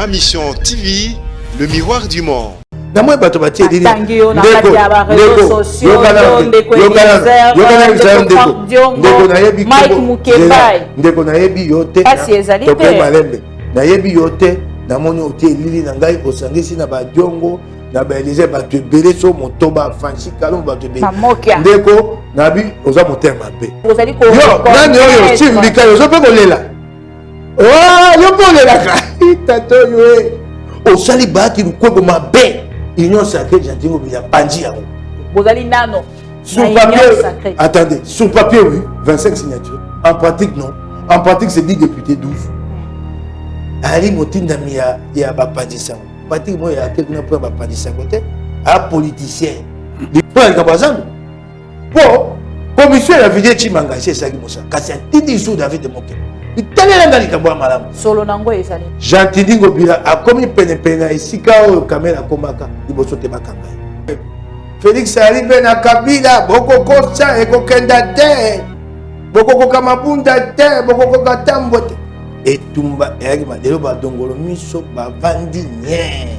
Mission TV, le miroir du monde. Namwe bato batie dini ndeko na yebi yote to malembe na yebi yote na moni otie lili na ngai osangisi na badiongo na baelize bato ebele so motoba fanchi kalon bato ebele ndeko nabi oza motema mabe yo nani oyo simbika yo zo pe kolela yo kolelaka tato yo osali baki lukwebo mabe Union sacrée, j'ai dit, il y a Panji. Vous allez nano. Sur papier, attendez, sur papier, oui, 25 signatures. En pratique, non. En pratique, c'est 10 députés, 12. Ali Motinda, il y a Panji Sango. Pratique, moi, il y a quelqu'un qui a Panji Sango. Un politicien. Il faut un capazan. Bon, commission, la vidéo, tu m'as engagé, c'est ça qui m'a dit. Quand c'est 10 jours, David de Moké. Solo nango ezali Jantidi Ngobila a commis pena isika o kamera komaka liboso te bakanga Félix arrive na Kabila boko kosa eko kenda te boko kamabunda te boko katambo te etumba yaki madelo ba dongolo miso ba vandi nye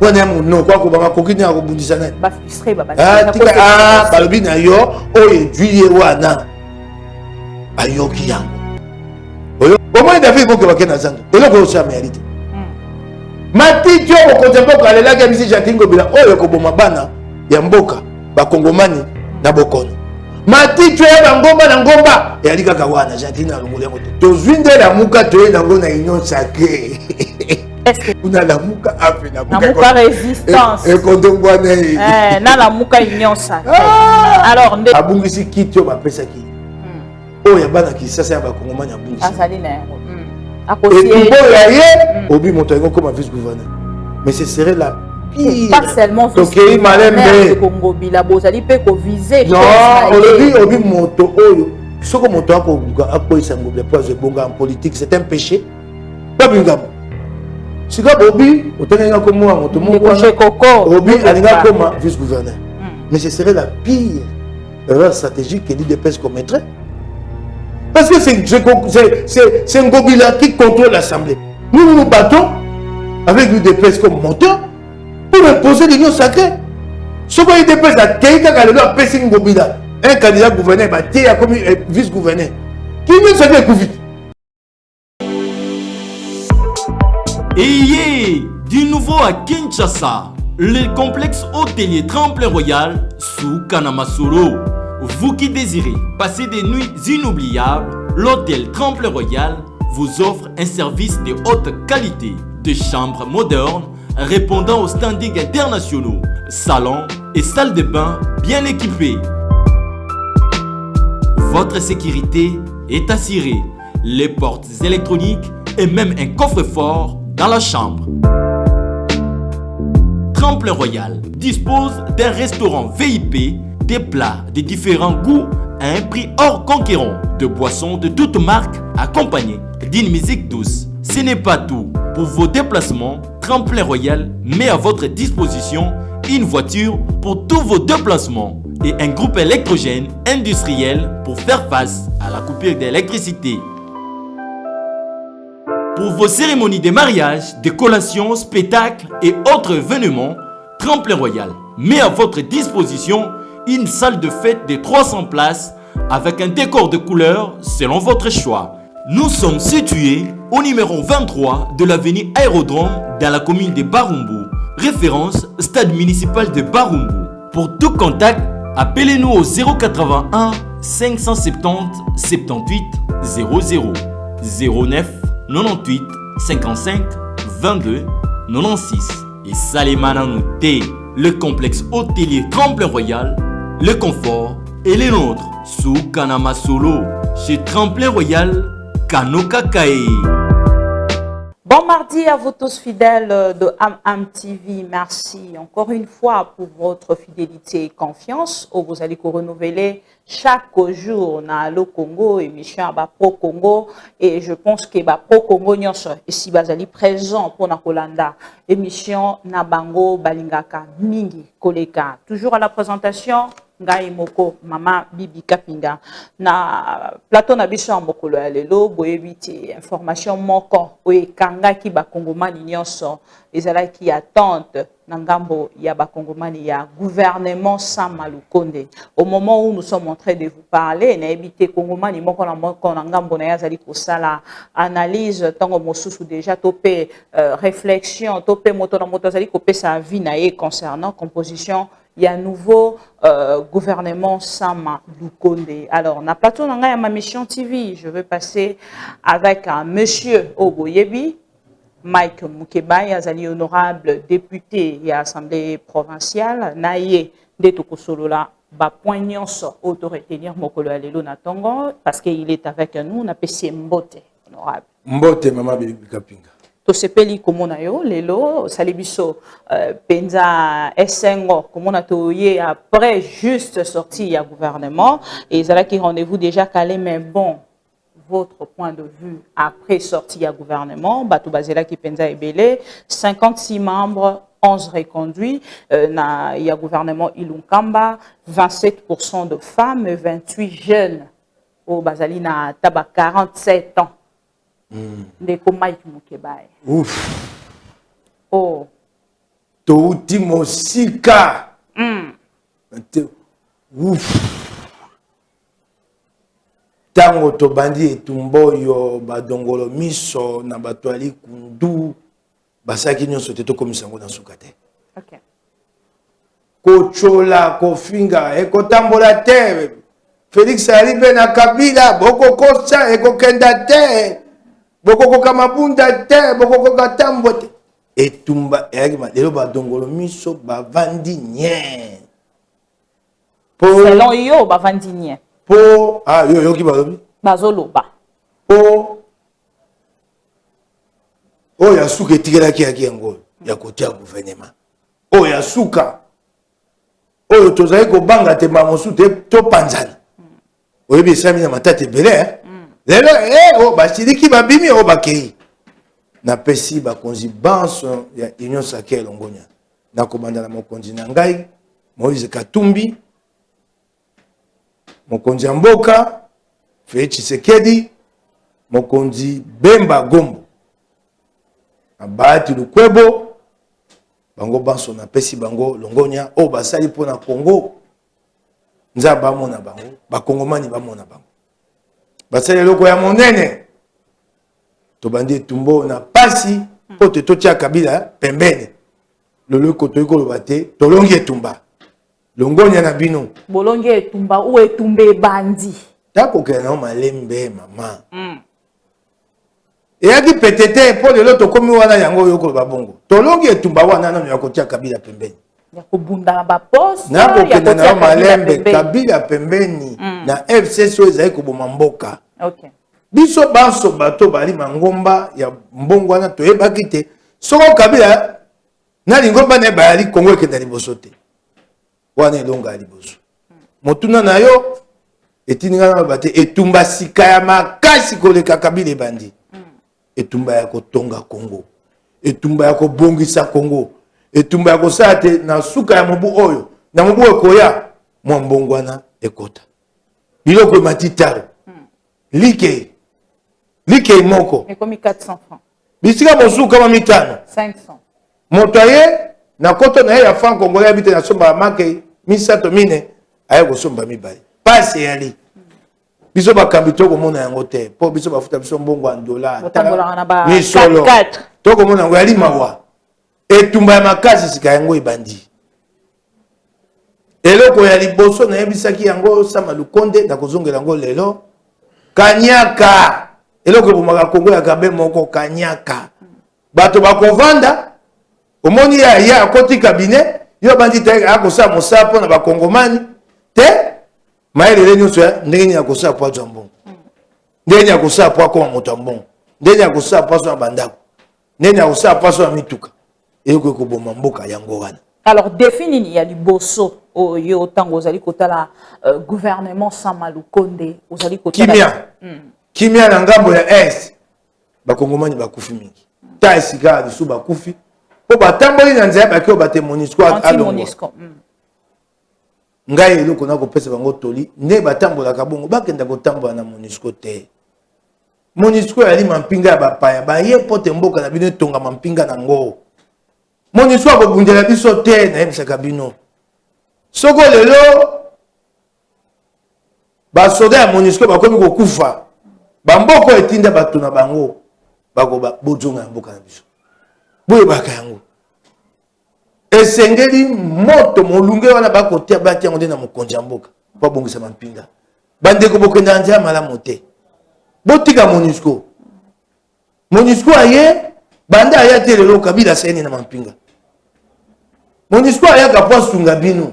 wana muno kwa ko banga kokini ya kobundisa na ba frustré ba balobi na yo o edwiye wana ayoki yango. Comment David faut que quelqu'un a zando? Et là que ça mérite. Matitio au contempo kale la game si Jatingo bila oyo ko boma bana ya mboka ba kongomani na bokono. Matitio ya ngomba na ngomba ya lika kawana Jatina longolia moto. Tozwinde la muka toye na ngona union sacrée. Est-ce que una la muka ape na muka résistance et kondongwana na la muka union sacrée. Alors abungisi kitio ba pesa ki. Oh, ya bana ki sasa ya bakongomani ya bunzi. Azali na yango. Et pour y Obi Montaïgo comme vice-gouverneur. Mais ce serait la pire. Pas seulement vice-gouverneur. Congo bila bozali pe ko viser. Non, Obi Monto oyo. Soko Monto ako ako isango bien pour bonga en politique, c'est un péché. Pas bingam. Si ka Obi, otenga comme moi Monto mon Obi alinga comme vice-gouverneur. Mais ce serait la pire erreur stratégique que l'IDPS commettrait. Parce que c'est un Ngobila qui contrôle l'Assemblée. Nous nous battons avec l'UDPS comme moteur pour imposer l'union sacrée. Ce que l'UDPS a quelqu'un qui a le PC Ngobila, un candidat gouverneur, il a comme vice-gouverneur. Qui veut savoir Covid? Et du nouveau à Kinshasa, le complexe hôtelier Tremplin Royal sous Kanamasoro. Vous qui désirez passer des nuits inoubliables, l'hôtel Tremplin Royal vous offre un service de haute qualité, de chambres modernes répondant aux standings internationaux, salons et salles de bain bien équipées. Votre sécurité est assurée, les portes électroniques et même un coffre-fort dans la chambre. Tremplin Royal dispose d'un restaurant VIP, des plats de différents goûts à un prix hors conquérant, de boissons de toutes marques accompagnées d'une musique douce. Ce n'est pas tout. Pour vos déplacements, Tremplin Royal met à votre disposition une voiture pour tous vos déplacements et un groupe électrogène industriel pour faire face à la coupure d'électricité. Pour vos cérémonies de mariage, de collations, spectacles et autres événements, Tremplin Royal met à votre disposition une salle de fête de 300 places avec un décor de couleurs selon votre choix. Nous sommes situés au numéro 23 de l'avenue Aérodrome dans la commune de Barumbu. Référence stade municipal de Barumbu. Pour tout contact, appelez-nous au 081 570 78 00 09 98 55 22 96 et Salemananouté. Le complexe hôtelier Tremplin Royal, le confort et les nôtres sous Kanamasolo chez Tremplin Royal Kanoka Kae. Bon mardi à vous tous fidèles de AM TV. Merci encore une fois pour votre fidélité et confiance. Vous allez renouveler chaque jour dans le Congo, émission à Pro Congo. Et je pense que Pro Congo, ici, Bazali présent pour Nakolanda. Émission Nabango Balingaka Mingi Koleka. Toujours à la présentation, ngai moko mama Bibi Kapinga na plateau na biso ya mokolo ya lelo boyebi ti information moko oyo ekangaki bakongomani nyonso ezalaki attente na ngambo ya bakongomani ya gouvernement Sama Lukonde. Au moment où nous sommes en train de vous parler na ebité kongomani moko na ngambo na yazali kosala analyse tango mosusu déjà topé réflexion topé moto na moto azali kopesa avis na ye concernant composition il y a un nouveau gouvernement Sama Lukonde. Alors, na plateau na ma mission TV, je vais passer avec un monsieur Oboyebi, Mike Mukebai, azali honorable député et assemblée provinciale, naye de Tokosolola, ba point nyonso auto-retenir mokolo alelo na tongo, parce qu'il est avec nous, na pesi Mbote, honorable. Mbote, maman Bibi Kapinga. To sepeli komona yo lelo salibiso penza esengo komona to ye après juste sorti ya gouvernement et zala qui rendez-vous déjà calé mais bon votre point de vue après sortie ya gouvernement bato bazela qui penza ebele 56 membres 11 reconduits na ya gouvernement Ilunkamba 27% de femmes 28 jeunes au bazali na taba 47 ans. Ndeko Mike Mukebai. Ouf. Oh. Touti mosika. Ouf. Tango to bandi etumboyo badongolo miso na batwali kundu basaki nyonso te to komisango na sukate. OK. Kochola kofinga ekotambola te. Félix Alibe na Kabila boko kosa ekokenda te. Boko kamabunda te, boko katambo te. Etumba eragima lelo badongolo miso bavandi nye. Selon yo bavandi nye. Po yo ki balobi? Bazoloba. Po ya suka etikela ki yango ya kotia gouvernement. Ya suka. Oyo tozali ko banga te mamosu te to panzana. Oyebi sami na matate bele lelo basiliki babimi bakei na pesi bakonzi banso ya Union Sacrée Longonia na komanda na mokonzi na ngai Moïse Katumbi mokonzi mboka Félix Tshisekedi mokonzi Bemba Gombo Abati Lukwebo bango banso na pesi bango Longonia basali pona Congo nzaba mona bango bakongomani bamona bango basali loko ya monene to bandi tumbo na pasi po te totia Kabila pembeni loloko to ikoloba te tolongi etumba Longonia na bino bolongi etumba ou etumbe bandi tako ke na malembe mama eyaki petete po lelo tokomi wana yango yokoloba bongo tolongi etumba wana nano ya kotia Kabila pembeni ya kobunda ba poste na kokende na malembe Kabila pembeni na FCC ezali koboma mboka. OK. Biso banso bato bali mangomba ya mbongo wana toyebaki te soko Kabila na lingomba ne bali Kongo ekenda liboso te wana elonga liboso motuna na yo etininga na bate etumba sika ya makasi koleka Kabila ebandi etumba ya kotonga Kongo etumba ya kobongisa Kongo etumba ya kosala te na suka ya mobu oyo na mobu ekoya mwa mbongwana ekota biloko matitaro like moko ekomi 400 francs bisika mosuka ma mitano 500 moto aye na koto na ye ya franc congolais habite na somba make misato mine aye kosomba mibale pasi yali biso bakambi tokomona yango te po biso bafuta biso mbongo ya $. Misolo tokomona yango yali mawa etumba ya makasi sika yango ebandi eloko ya liboso na yebisaki yango Sama Lukonde na kozongela yango lelo kanyaka eloko bomaka Kongo ya kabe moko kanyaka bato bakovanda omoni ya akoti cabinet yo bandi te akosala mosala mpo na bakongomani te mayelele nyonso ndenge ya kosala po azwa mbongo ndenge ya kosala po akoma moto ya mbongo ndenge ya kosala po azwa bandako ndenge ya kosala po azwa mituka eloko ekoboma mboka yango wana. Alors définini ya liboso oyo tango ozali kotala gouvernement Sama Lukonde ozali kotala kimia na ngambo ya est bakongomani bakufi mingi ta esika biso bakufi po batamboli na nzela bakio bate MONUSCO anti-MONUSCO ngai eloko na kopesa bango toli nde batambolaka bongo bakenda kotambola na MONUSCO te. MONUSCO yali mampinga ya bapaya baye pote mboka na bino etonga mampinga nango. MONUSCO akobundela biso te nayebisaka bino. Soko lelo basoda ya MONUSCO bakomi kokufa bamboko etinda bato na bango bakoba bozonga ya mboka na biso boyebaka yango esengeli moto molunge wana bakotia batiango nde na mokonzi ya mboka po abongisa mampinga bandeko bokenda nzela malamu te botika MONUSCO. MONUSCO aye banda aya te lelo Kabila seni na mampinga. MONUSCO ayaka po asunga bino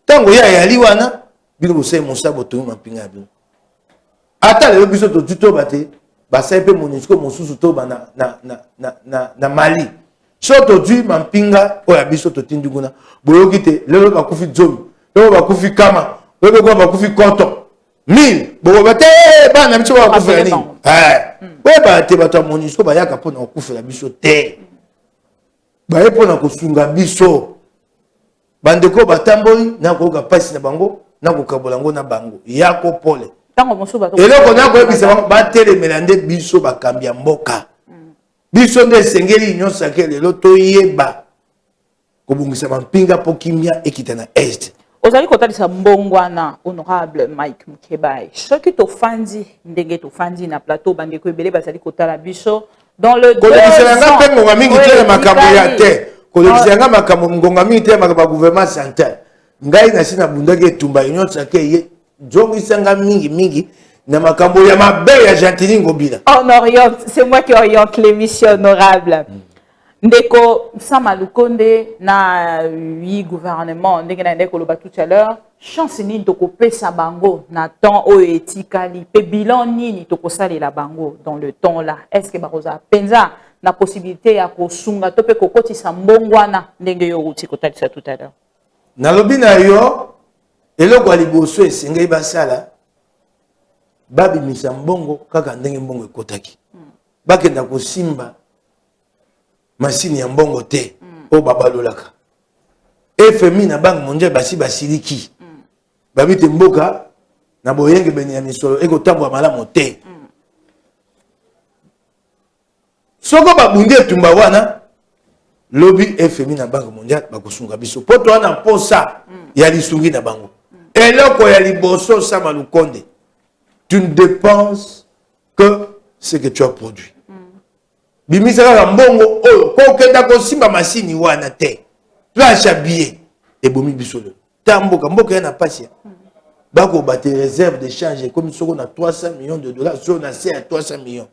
ntango ye ayali wana bino bosali mosala botongi mampinga ya bino. Ata lelo biso totuto bate basali mpe MONUSCO mosusu to na Mali. So tozwi mampinga oya biso totindi kuna boyoki te lelo bakufi zomi lelo bakufi kama lelo bakufi koto 1000 boba te bana biso bakufela nini weba te bato ya MONUSCO bayaka mpona kokufela biso te baye mpona kosunga biso bandeko batamboli nakoyoka mpasi na bango nakokabola yango na bango yako pole eloko nakoyebisa bango batelemela nde biso bakambi ya mboka biso nde esengeli nyonso ake lelo toyeba kobungisa mampinga mpo kimia ekita na este. Ozali kotalisa mbongwana honorable Mike Mukebai. Soki tofandi ndenge tofandi na plateau bandeko ebele bazali kotala biso dans le 2 ans. Kolekisanga pe ngonga mingi te makambo ya te. Kolekisanga makambo ngonga mingi te makambo gouvernement central. Ngai na sina bundaki etumba nyonso ake ye jongisanga mingi na makambo ya mabe ya Gentili Ngobila. On oriente, c'est moi qui oriente l'émission honorable. Ndeko Sama Lukonde na oui gouvernement ndenge na ndeko loba tout à l'heure chance nini tokopesa bango na temps oyo etikali pe bilan nini tokosalela bango dans le temps là est-ce que baroza penza na possibilité ya kosunga to pe kokotisa mbongwana ndenge yo uti kotalisa tout à l'heure na lobi na yo eloko aliboso esengei basala babimisa mbongo kaka ndenge mbongo ekotaki bakenda kosimba masini ya mbongo te o babalolaka FMI na banque mondiale basi basiliki babite mboka na boyenge beni ya misolo ekotambola malamu te soko babundi etumba wana lobi FMI na banque mondiale bakosunga biso poto wana posa ya lisungi na bango eloko ya liboso Sama Lukonde tu ne dépenses que ce que tu as produit. Bimisa kaka mbongo oyo kokenda kosimba masini wana te planche billet ebomi bisolo tamboka mboka na pasi bako bate réserve de change comme soko na 300 millions de dollars sur na c'est à 300 millions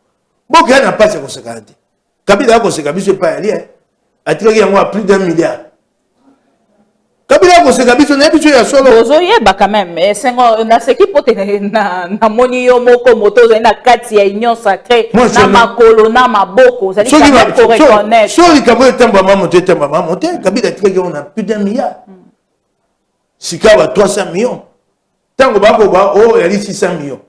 mboka na pasi ko sekante Kabila ko seka biso pa ali atiraki yango à plus d'1 milliard Kabila ko seka biso na biso ya solo ozoyeba quand même et sengo na seki pote na moni yo moko moto zo na kati ya union sacrée na makolo na maboko ozali pour reconnaître so likambo etamba mamote Kabila atiraki on a plus d'1 milliard sikawa 300 millions tango bako ba o yali 600 millions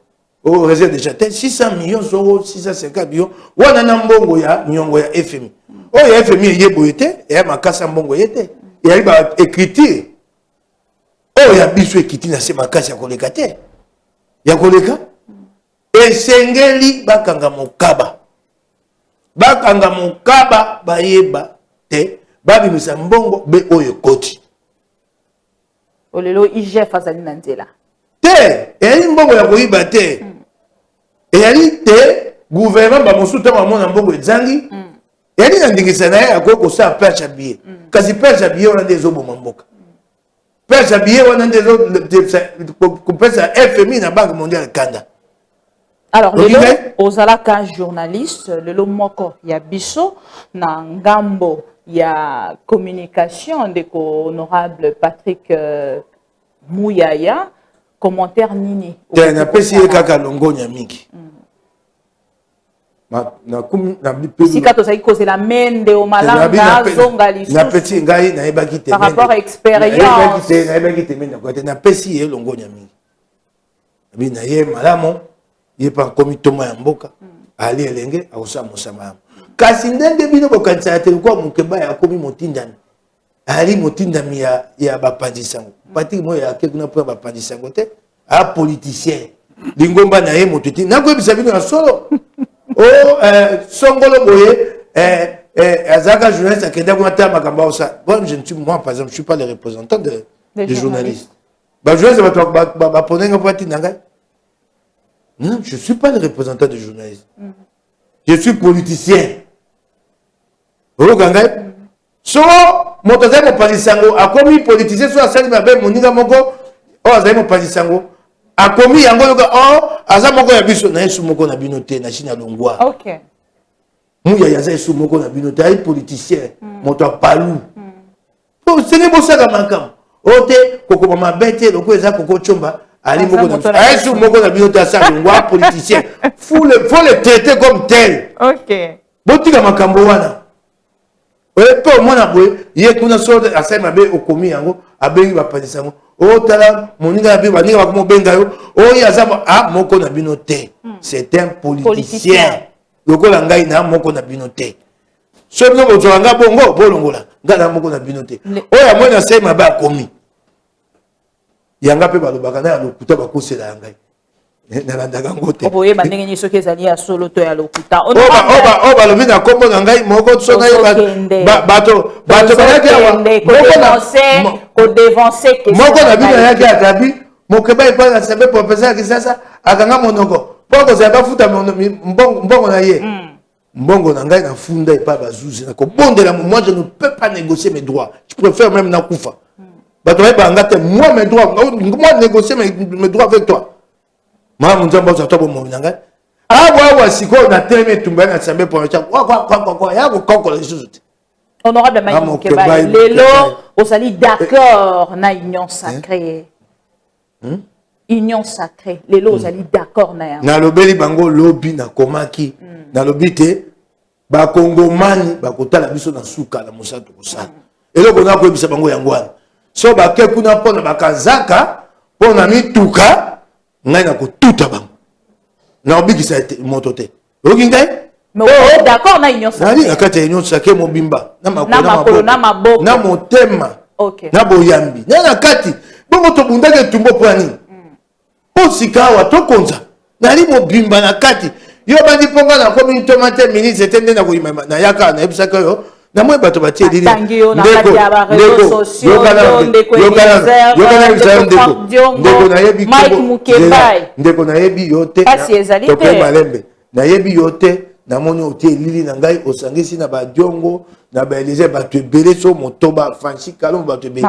o réserve déjà 600 millions so 650 millions wana na mbongo ya nyongo ya FMI o ya FMI yebo ete ya makasa mbongo yete ya ba écriture o ya biso ekiti na se makasi ya koleka te ya koleka esengeli bakanga mokaba bayeba te babimisa mbongo be oyo koti olelo IGF azali na nzela te eyali mbongo ya koyiba te eyali te gouvernement bamosusu ntango amona mbongo ezangi eyali na ndingisa na ye akoki kosala planche ya billet kasi planche ya billet wana nde ezoboma mboka planche ya billet wana nde kopesa FMI na banque mondiale kanda. Alors lelo ozalaka journaliste lelo moko ya biso na ngambo ya communication ndeko honorable Patrick Muyaya commentaire nini na pesi ye kaka longonya mingi sika tozali kozela mende o malanga zonga lisusu na pesi ngai nayebaki te par rapport à expérience nayebaki te mende kote na pesi ye longonya mingi abi na ye malamu ye pa komi toma ya mboka ali elenge akosala mosama yamo kasi ndenge bino bokanisa ya te kwa Mukebai akomi motindani ali motindami ya bapandisango Patrick Moya akekuna po bapandisango te a politicien lingomba na ye motiti nakoyebisa bino ya solo songolo boye azaka journaliste akenda kuna ta makambo ça bon je ne suis moi par exemple je suis pas le représentant des journalistes ba journaliste ba ponenga pati nanga non je suis pas le représentant des journalistes je suis politicien Rogangai so motoza mo palisango akomi politicien so asali mabe moninga moko azali mo palisango akomi yango yoka aza moko ya biso na yesu moko na binote na china longwa OK muya yaza yesu moko na binote ay politicien moto palu to sene bosaka makam ote kokoma mabete loko eza koko chomba ali moko na yesu moko na binote asa longwa politicien faut le traiter comme tel OK botika makambo wana pe mwana boye ye kuna sorte asai mabe okomi yango abengi bapanisango tala moninga na baninga bakomo benga yo oyo aza moko na bino te c'est un politicien lokola ngai na moko na bino te so bino bozwaka nga bongo bolongola ngai na moko na bino te oyo amoni asai mabe akomi yanga mpe balobaka na ya lokuta bakosela ya ngai nalandaka ngo te oboyeba ndenge nini soki ezali ya solo to ya lokuta balobi na kombo na ngai moko so ngai bato bayaki moko na bino ayaki atabi mokeba epai na sembe professeur ya kisasa akanga monoko mpo kozala bafuta mbongo na ye mbongo na ngai nafunda epai bazuzi nakobondela moi je ne peux pas négocier mes droits je préfère même nakufa bato bayebanga te moi mes droits moi négocier mes droits avec toi Maman nzamba uzato bo mo nanga awa siko na teme tumba na sembe pour cha kwa ya ko kokola lisusu honorable Mike Mukeba lelo osali d'accord na union sacrée union sacrée lelo osali d'accord na ya na lobeli bango lobi na komaki na lobite ba kongomani ba kotala biso na suka na musato kusana eloko na ko ebisa bango yangwana so ba ke kuna pona bakazaka pona mituka ngai na kotuta bango na obikisa moto te oki ngai mais d'accord na union sacrée nali na kati ya union sacrée mobimba na makolo na maboko na motema na boyambi na kati bongo tobundaki tumbo po nini po sika wa tokonza nali mobimba na kati yo bandi ponga na komi tomate ministre tende na koyima na yaka na ebisaka yo na moi bato batie dili ndeko na yebi Mike Mukeba ndeko na yebi yote to malembe na yebi yote na moni otie lili na ngai osangisi na badiongo na ba Elise bato ebele so motoba Francis Kalon bato ebele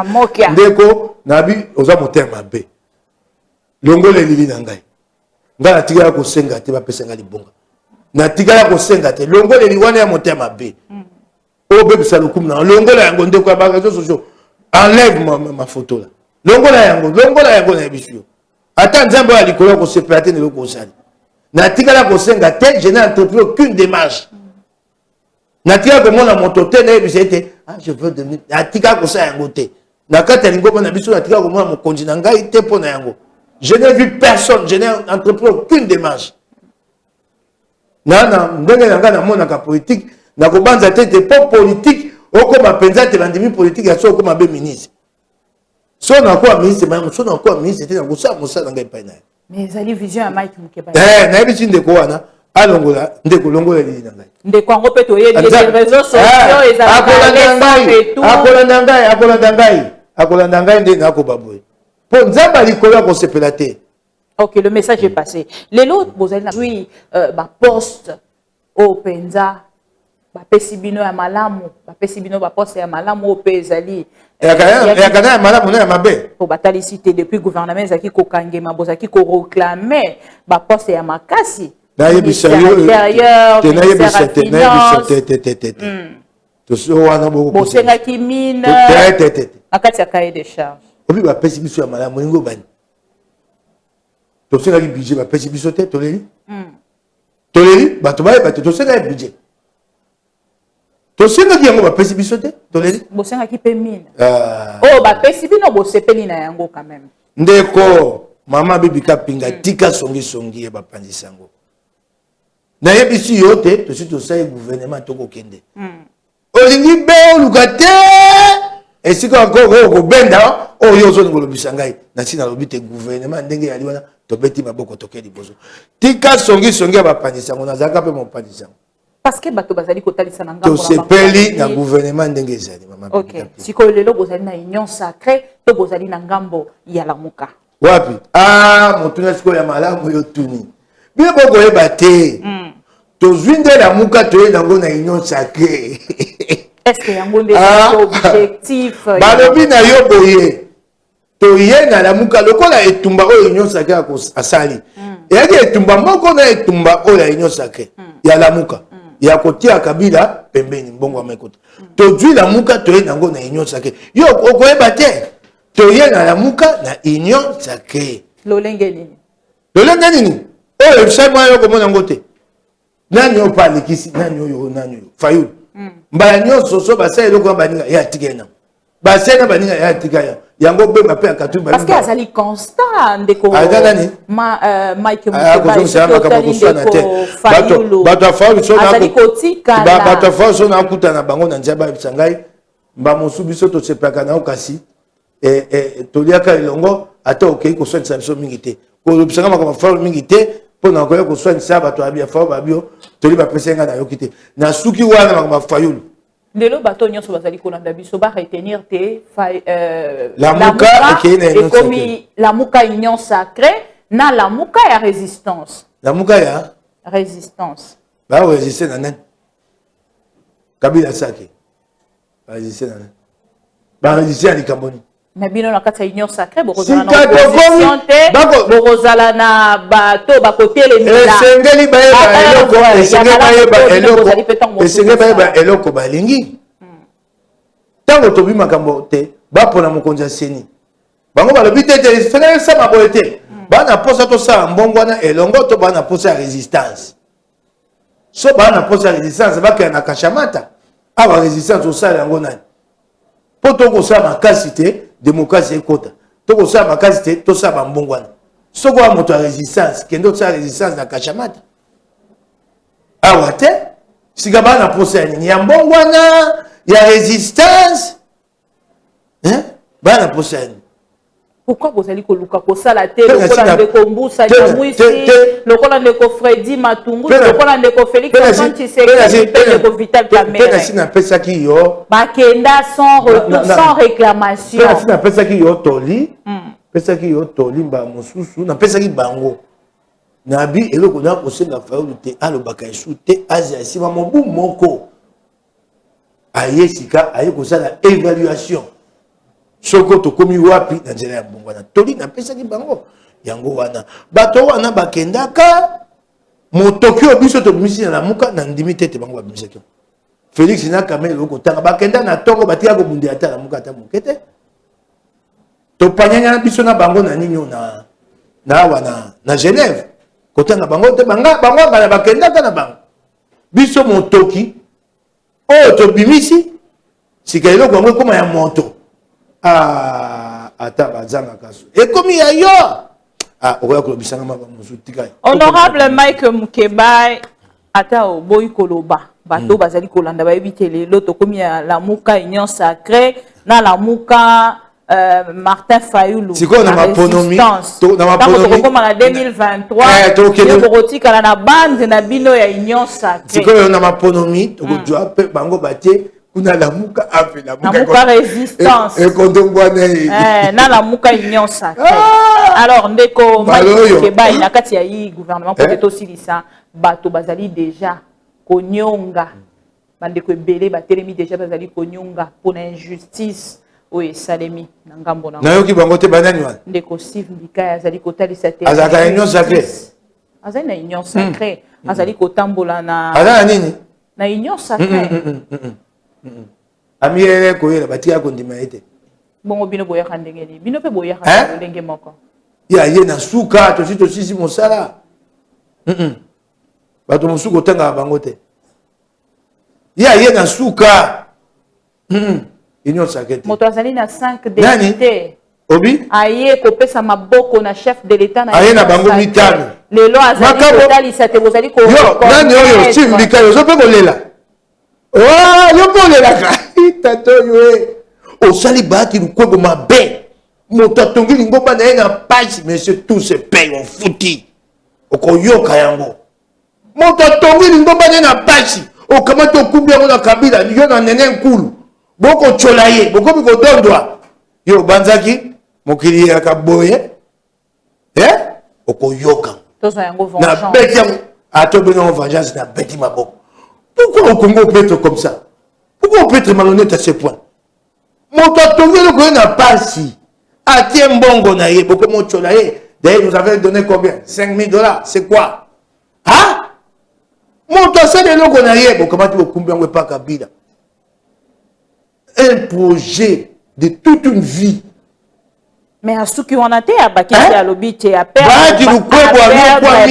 ndeko na bi oza motema be longole lili na ngai ngala tika ko senga te ba pesenga libonga na tika ko senga te longole liwana ya motema be obebisa lokumu na longola yango ndeko ya réseaux sociaux enlève ma photo là longola yango na biso ata nzambe ya likolo ko sepelate ne ko sali na tikala ko senga te je n'ai entrepris aucune démarche na tika ko mona moto te na ebisa ete je veux devenir na tika ko sa yango te na kata lingo na biso na tika ko mona mokonzi na ngai te pona yango je n'ai vu personne je n'ai entrepris aucune démarche na ndenge na ngana mona ka politique na kobanza tete po politique okoma penza te bandimi politique ya so okoma be ministre so na kwa ministre ba so na kwa ministre te na kosa mosala ngai pa na mais ezali vision ya Mike Mukeba na yebi ndeko wana alongola ndeko longola lili na ngai ndeko ngo pe to ye les réseaux sociaux ezali akolanda ngai nde na ko baboye po nzamba likolo ko sepela te. OK, le message est passé. Les autres bozali na oui ba poste au penza ba pesibino ya malamu ba pesibino ba poste ya malamu au pezali ya kana ya malamu na ya mabe pour batali cité depuis gouvernement zaki ko kangema bozaki ko réclamer ba poste ya makasi na yebisa yo derrière te na yebisa te to so wana boko bosenga ki mine te akati ya cahier de charge obi ba pesibiso ya malamu ngo bani to senga ki budget ba pesibiso te to leli bato ba to senga budget to senga ki yango ba pesibiso te to leli bosenga ki pe mine oh ba pesibino bosepeli na yango quand même ndeko mama bibika pinga tika songi ba pandisango na yebisi yote to si to sai gouvernement to ko kende olingi be olukate esika encore ko benda o yo zo ngolo bisangai na tina lobi te gouvernement ndenge ya liwana to beti maboko to kedi bozo tika songi ba panisa ngona zaka pe mo panisa parce que bato bazali kotalisa na ngambo to sepeli na gouvernement ndenge ezali mama. OK siko lelo bozali na union sacrée to bozali na ngambo ya lamuka wapi motuna siko ya malamu yo tuni bien boko yeba te to zwinde lamuka to yango na union sacrée. Est-ce que yango nde objectif balobi na yo boye to ye na lamuka lokola etumba oyo union sacrée asali eyaki etumba moko na etumba oyo ya union sacrée ya lamuka ya kotia kabila pembeni mbongo ya maikota to zwi lamuka to ye nango na union sacrée yo okoyeba te to ye na lamuka na union sacrée lolenge nini oyo ebisai yo komona yango te nani yo pa alekisi nani oyo Fayulu mbala nyonso so basala eloko ya baninga ya tika ye nango basala na baninga ya tika ya yango bemba pe akatu baninga parce que azali constant ndeko nani Mike bato afayulu so azali kotikala bato afayulu so nakutana bango na nzeba ebisa ngai mba mosu biso tosepelaka nao kasi toliaka elongo ata okei koswanisa biso mingi te kolobisanga makambo afayulu mingi te mpo na koya koswanisa bato ya afayulu babio toli bapesa nga na yoki te na suki wana makambo afayulu lelo bato nyonso bazali kolanda biso ba retenir te lamuka ekomi lamuka union sacrée na lamuka ya résistance lamuka ya résistance ba résister na nani kabila sake ba résister na nani ba résister à likamboni mais bino na kati ya union sacrée bokozala na opposition te bokozala na bato bakotelemela esengeli bayeba eloko balingi ntango tobi makambo te bapona mokonzi ya seni bango balobi te esama boye te bana posa tosala mbongo wana elongo to bana posa ya résistance so bana posa ya résistance bakela na kashamata awa résistance osala yango nani mpo tokosala makasi te démocratie ekota tokosala makasi te tosala bambongo wana soko wa moto ya résistance kende osala résistance na kashamata awa te sika bana posa ya nini ya mbongo wana ya résistance bana posa ya nini pourquoi bozali koluka kosala te lokola ndeko Mbusa Nyamwisi lokola ndeko Fredi Matungu lokola ndeko Félix Antoine Tshisekedi pe ndeko Vital Kamerhe pena sina pesaki yo bakenda sans retour sans réclamation pena sina pesaki yo toli pesaki yo toli mba mosusu na pesaki bango na bi eloko na kosenga Fayulu te alobaka esu te azi asima mobu moko aye sika aye kosala évaluation soko tokomi wapi na nzela ya mbongo wana toli napesaki bango yango wana bato wana bakendaka motoki oyo biso tobimisi na lamuka na ndimi tete bango babimisaki Félix na Kamerhe okotanga bakenda na ntongo batika kobundela ata lamuka ata moke te topanyanya biso na bango na nini na awa na Genève kotanga bango te bango ngana bakendaka na bango biso motoki oyo tobimisi sika eloko yango ekoma ya moto ata bazanga kaso ekomi ya yo okoya kolobisanga maba mosu tika honorable Mike Mukeba ata oboyi koloba bato bazali kolanda bayebi te lelo tokomi ya lamuka union sacrée na lamuka Martin Fayulu siko na maponomi tokokoma na 2023 yo bokotikala na bande na bino ya union sacrée siko na maponomi tokozwa pe bango batie kuna lamuka ape lamuka résistance na lamuka union sacrée alors ndeko Mukeba na kati ya yi gouvernement pour que silisa bato bazali déjà konyonga bandeko ebele batelemi déjà bazali konyonga pour injustice oyo esalemi na ngambo na nayoki bango te banani wana ndeko Steve Mbika azali kotalisa te azalaka union sacrée azali na union sacrée azali kotambola na azala nini na union sacrée amiyele koyela batika kondima ete bongo bino boyaka ndenge nini bino pe boyaka ndenge moko ya ye na suka tosisi mosala bato mosuku otangaka bango te ya ye na suka union sacrée te moto azali na 5 députés obi aye kopesa maboko na chef de l'état na aye na bango mitano lelo azali kotalisa te bozali ko nani oyo Steve Mbika yo ozo mpe kolela yo mpe olelaka tato yo osali bahati lukwebo mabe moto atongi lingomba na ye na pasi monsieur tout se paye ofuti okoyoka yango moto atongi lingomba na ye na pasi okamati okumbi yango na kabila yo na nene nkulu bokotshola ye bokomi kodondwa yo obanzaki mokili yaka boye okoyoka na beti yango atobenga vengeance na beti maboko. Pourquoi au Congo on peut être comme ça? Pourquoi on peut être malhonnête à ce point? Mon totongi le n'a pas si. A tient bongo na ye, beaucoup mon cholaye. D'ailleurs, nous avait donné combien? 5 000 $. C'est quoi? Hein? Mon totongi le logo na ye, comment tu veux combien on pas Kabila? Un projet de toute une vie. Mais à ce qui on a été à Bakiti à l'obité à perdre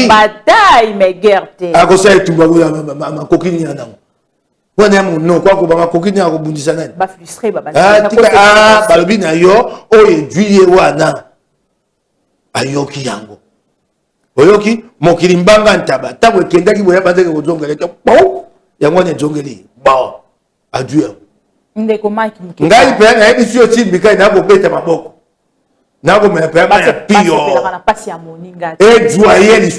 bataille mais guerre. À cause de tout ma coquine yana. On a mon nom quoi que ma coquine a rebondissé nan. Ba frustré ba. Balobi na yo o eduye wana. Ayoki yango. Oyoki mokili mbanga ntaba. Tabwe kendaki boya bazeke kozongele to. Bon, yango ne jongeli. Bon. Adieu. Ndeko Mike Mike. Ngai pe na ebi sio tin bikai na bobeta maboko.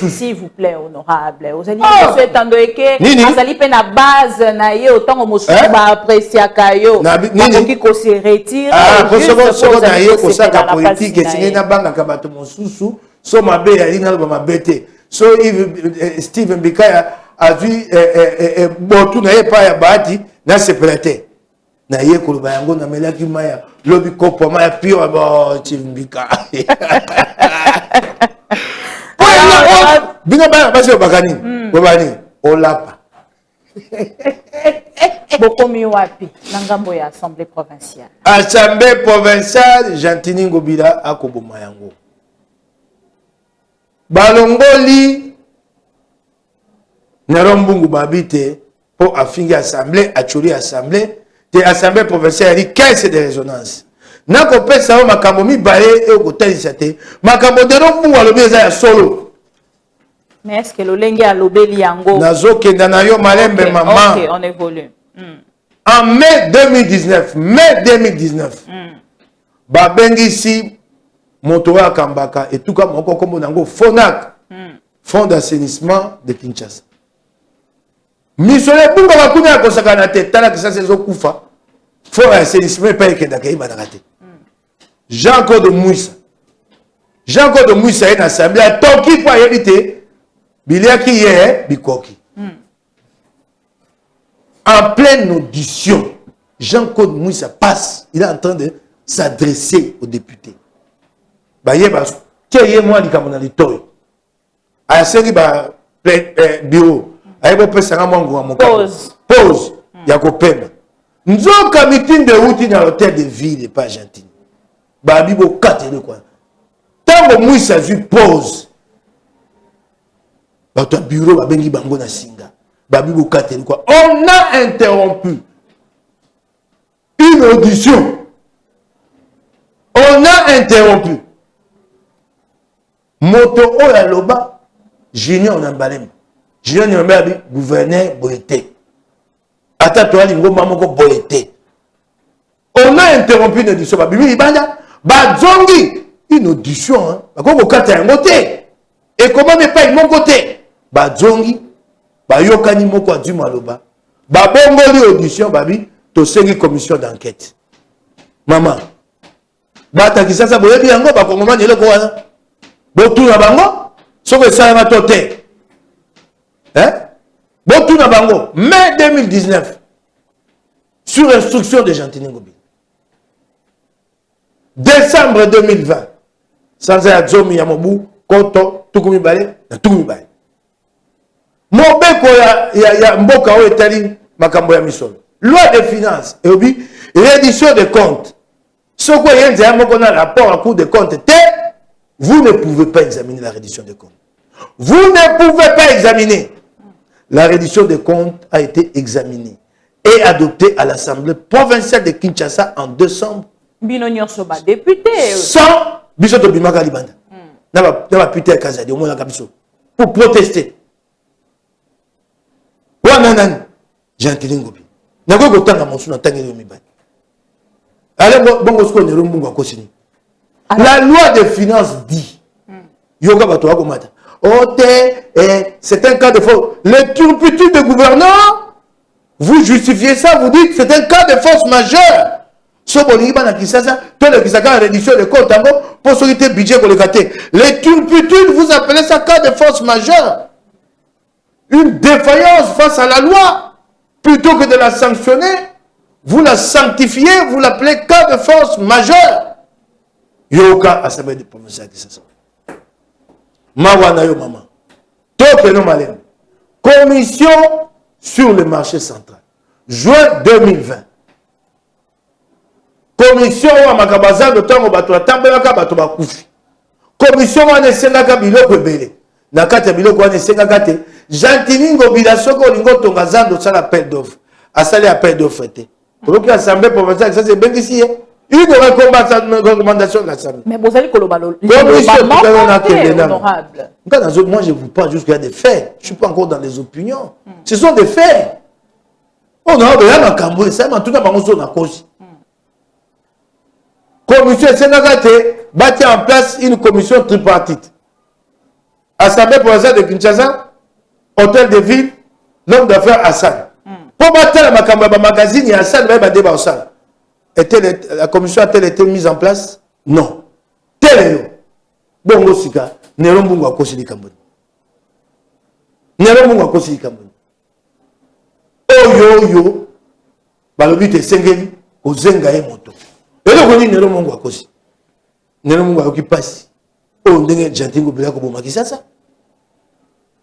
S'il vous plaît, honorable. Vous allez étendre que vous allez na base naie autant que monsieur va apprécier Kayo. Qui se retire. Ah, parce que naie ko saka politique et c'est na banga kabato mosusu so mabe ya lina ba mabete. So Steven Bikaya a vu botu naie pa ya bahati na se prêter. Na ye kuluba yango na melaki maya lobi kopo maya pio ba chimbika bina ba basi bakani bobani olapa bokomi wapi na ngambo ya assemblée provinciale. Assemblée provinciale Jantini Ngobila akoboma yango balongoli na Rombungu babite po afingi assemblée acholi assemblée l'Assemblée provinciale a caisse de résonance. Na ko pesa o makambo mibale e ko talisa te. Makambo de no mungu alobi eza ya solo. Mais est-ce que l'olenge alobeli yango? Nazo kenda na yo malembe maman. OK, on évolue. En mai 2019, babengisi moto ya Kambaka et tout comme moko kombo nango FONAC. Fonds d'assainissement de Kinshasa. Misole bunga bakuna ya kosakana te tala kisa sezo kufa. Faut assainissement pas que d'accord ba nakate. Jean-Claude Mouissa est en assemblée à Toki pour hériter. Biliaki hier bikoki. En pleine audition, Jean-Claude Mouissa passe, il est en train de s'adresser aux députés. Ba yeba keye moi likamona litoy. A seri ba bureau. Aïbo pesanga mwangu wa mokabo. Pause. Yako pema. Nzoka meeting de route dans l'hôtel de ville pas gentil. Babi bo katele quoi. Tango Mouissa vu pause. Ba to bureau ba bengi bango na singa. Babi bo katele quoi. On a interrompu une audition. On a interrompu. Moto oya loba Junior Nambalem. Junior Nambalem gouverneur Boyete. Ata to ali ngoma moko Boyete. On a interrompu une audition babibi ibanda bazongi une audition hein. Bakoko kata yango te. Et comment ne pas mon côté bazongi bayokani moko aduma loba. Babongoli audition babi to sengi commission d'enquête. Maman bata kisasa boyebi yango bakongoma eloko wana. Botuna bango soko esalama to te. Botuna bango mai 2019 sur instruction de Jantini Ngobila. Décembre 2020 sans Zomi Yamobu Koto Tukumi Bale na Tukumi Bale. Mobeko ya mboka o etali makambo ya misolo. Loi des finances et obi reddition des comptes. Soko yenza moko na rapport à Cour des comptes te. Vous ne pouvez pas examiner la reddition des comptes. Vous ne pouvez pas examiner. La reddition des comptes a été examinée et adoptée à l'Assemblée provinciale de Kinshasa en décembre. Binonyo Soba, député. Sans Bisoto Bimaka Libanda. N'a putain Kazadi, au moins la Kabiso. Pour protester. Wananan, Jantini Ngobila. N'a pas autant à mon son en tant que allez bon ce qu'on est rumbu akosini la loi des finances dit yoga bato akomata c'est un cas de force. Les turpitudes de gouverneurs, vous justifiez ça, vous dites c'est un cas de force majeure. Ce réduction de compte pour solliciter le budget pour le gâter. Les turpitudes, vous appelez ça cas de force majeure. Une défaillance face à la loi. Plutôt que de la sanctionner, vous la sanctifiez, vous l'appelez cas de force majeure. Yoka assemblée de provinciale qui ça. Mawana yo maman. Commission sur le marché central. Juin 2020. Commission wa makabaza de tango bato atambelaka bato bakufi. Commission wa nesengaka biloko ebele. Na kati ya biloko wa nesengaka te. Jantiningo bilation ko lingo tonga zando sala appel d'offre. Asali appel d'offre te. Pour que l'Assemblée provinciale ça c'est bien ici. Une recommandation de l'Assemblée. Mais vous allez honorable. Moi, je vous parle jusqu'à des faits. Je ne suis pas encore dans les opinions. Ce sont des faits. On a un Cambodge, ça m'a tout à fait cause. Commission Sénégate bâtit en place une commission tripartite. Assemblée provinciale de Kinshasa, hôtel de ville, l'homme d'affaires Hassan. Pour battre la magazine, Hassan va débat au salle. La commission a-t-elle été mise en place? Non. Tel Bongo Sika, Nerombo Akosi di Cambodge. Nerombo Akosi di Cambodge. Yo, balobi te sengeli, ozenga ye moto. Et donc on dit Nerombo Akosi. Nerombo Akoki passe. Oh, ndenge Jantingo Belako Bomakisasa.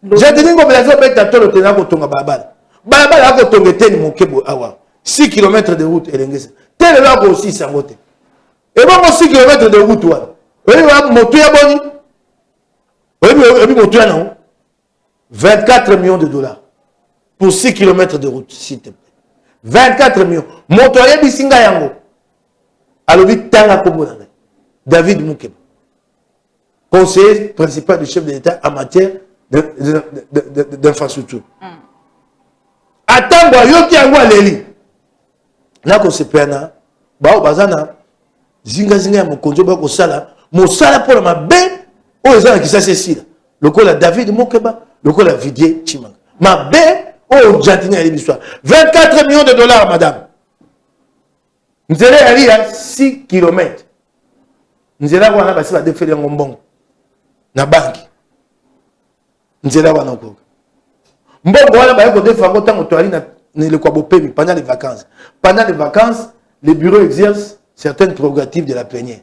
Jantingo Belako Beta Tolo Tenako Tonga Babal. Babal Ako Tongeteni Mokebo Awa. 6 km de route, Elengesa. Tel est là aussi, ça vote. Et bon, 6 km de route, toi. Oui, moto ya boni. Oui, moto ya non. 24 millions de dollars. Pour 6 km de route, s'il te plaît. 24 millions. Moto ya bisinga yango. Alobi tanga kombo na. David Moukeba. Conseiller principal du chef de l'État en matière d'infrastructure. Attends, yoki yango aleli. Là qu'on se perd, bazana zinga ya mokonzo ba ko sala mosala pour ma be o ezana ki ça c'est le col David Moukeba le col Vidier Chimanga ma be o jantina ya l'histoire 24 millions de dollars madame nzela ali à 6 km nzela wana basi ba defeli ngombongo na banki nzela wana ko mbongo wana ba ko defa ngo tango to ali na pendant les vacances. Pendant les vacances, les bureaux exercent certaines prérogatives de la plénière.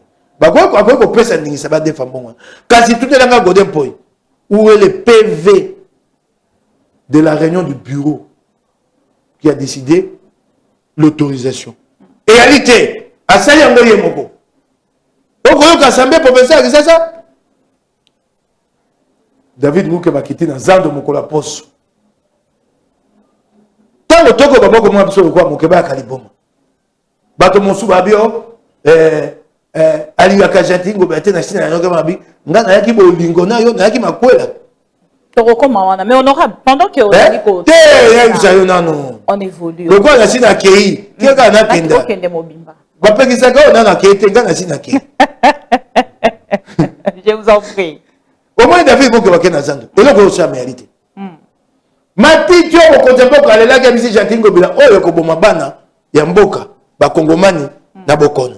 Où est le PV de la réunion du bureau qui a décidé l'autorisation? Réalité, à ça, il y a un peu de l'Assemblée provinciale, c'est ça? David Mouke va quitter dans Zando Mokola Poste. Tant que toko babo ko mwa biso ko mokeba kaliboma bato mosu babio ali akajati ngo bete na sina yoga mabi ngana yaki bolingo na yo na yaki makwela toko koma wana mais honorable pendant que on évolue le quoi la sina kei keka na kenda kende mobimba ba pekisa ka na kei te ngana sina kei je vous en prie au moins David ko ba kena zando et là ko sa mérité Mati tio okontempo kalela ke bisi Jantingo bila oyo ko boma bana ya mboka ba kongomani na bokono.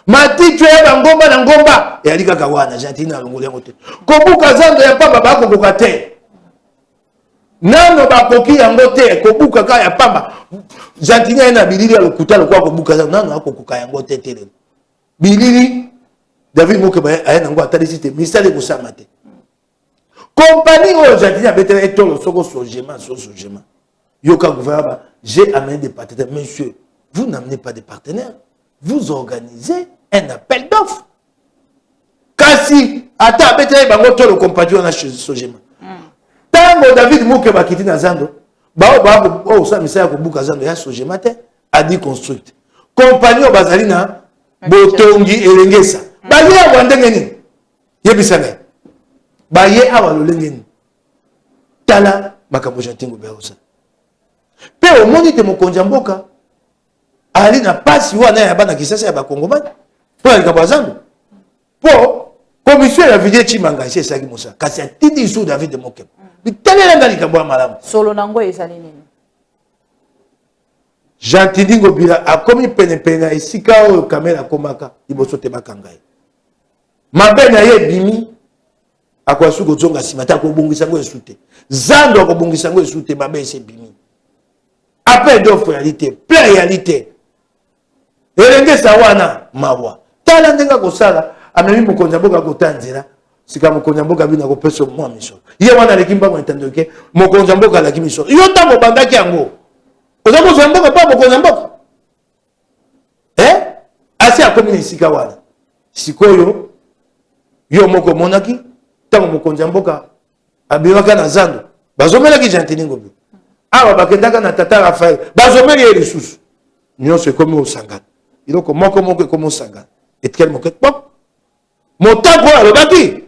Mati tio ya ngomba na ngomba ya lika kawana Jantina alongole ngote. Ko buka zando ya pamba ba ko kokate. Nano ba koki ya ngote ko buka ka ya pamba. Jantina ina bilili alokuta lokwa ko buka zando nano akokoka ya ngote tele. Bilili David Moukeba ayana ngo atali site misale ko samate. Compagnie aux Jantina Bétel et tout le sogema. Yoka gouvernement, j'ai amené des partenaires. Monsieur, vous n'amenez pas des partenaires. Vous organisez un appel d'offres. Kasi, ata Bétel bango tout le compagnie on a chez sogema. Tango David Moukeba qui dit Nazando, ça me sert à Buka Zando ya sogema te, a dit construite. Compagnie au Bazalina, Botongi et Lengesa. Baye Wandengeni. Yebisane. Baye awa lolengeni tala makambo Jantingo Beosa pe omoni te mokonzi mboka ali na pasi wana ya bana Kisasa ya bakongomani po ya kabazando po commission ya vidie chimanga chez Saki Musa kasi atindi sous David Mokeba bitalela ndali kabwa malamu solo nango ezali nini Gentili Ngobila akomi pene esika oyo kamera komaka liboso te bakangai mabe na ye bimi akwasu kozonga sima ta ko bongisa ngo esute zando akobongisa ngo esute mabe ese bimi appel d'offre réalité plein réalité elenge sawana mawa tala ndenga kosala amemi mokonza mboka kotanzela sika mokonza mboka bina ko peso mwa miso ye wana lekimba mo entendoke mokonza mboka la kimiso yo tango bandaki yango oza mokonza mboka pa mokonza mboka asi akomi sika wana sikoyo yo moko monaki tango mokonza mboka abimaka na zando bazomelaki Gentili Ngobila awa bakendaka na tata Rafael bazomeli ye lisusu nyonso ekomi osangana iloko moko ekomi osangana etikali moke pop motango alobaki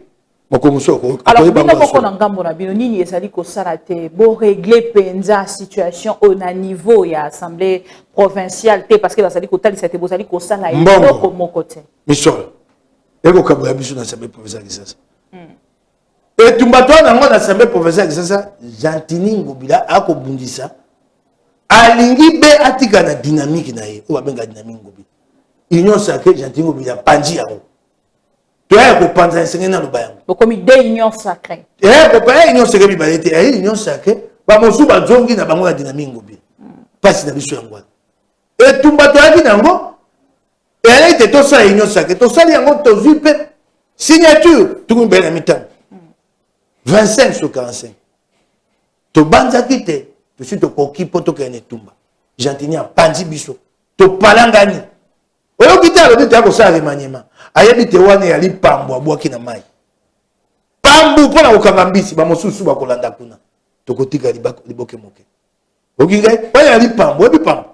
moko muso alors bino moko na ngambo na bino nini ezali kosala te bo régler penza situation au niveau ya assemblée provinciale te parce que bazali kotalisa te bozali kosala eloko moko te misolo eko kaboya biso na assemblée provinciale Kisasa etumba to na ngo na assemblée provinciale Kisasa Gentili Ngobila akobundisa alingi be atika na dynamique na ye o babenga dynamique Ngobila union sacrée Gentili Ngobila panji yango to ya ko panza enseignant na loba yango bokomi de union sacrée ko pa union sacrée bibalete ya union sacrée ba mosu ba zongi na bango na dynamique Ngobila pasi na biso yango etumba to ya nango elle était to sa union sacrée to sali yango to zupe signature tout be na mitam 25 sur 45 to banza kite to si to koki poto kene tumba Gentili a panzi biso to palangani oyo kita lo bita ko sa remaniema ayebi te wana ya lipambo abwaki na mai pambu pona kokanga mbisi ba mosusu ba kolanda kuna to kotika liboke moke okingai pa ya lipambo ebi pambo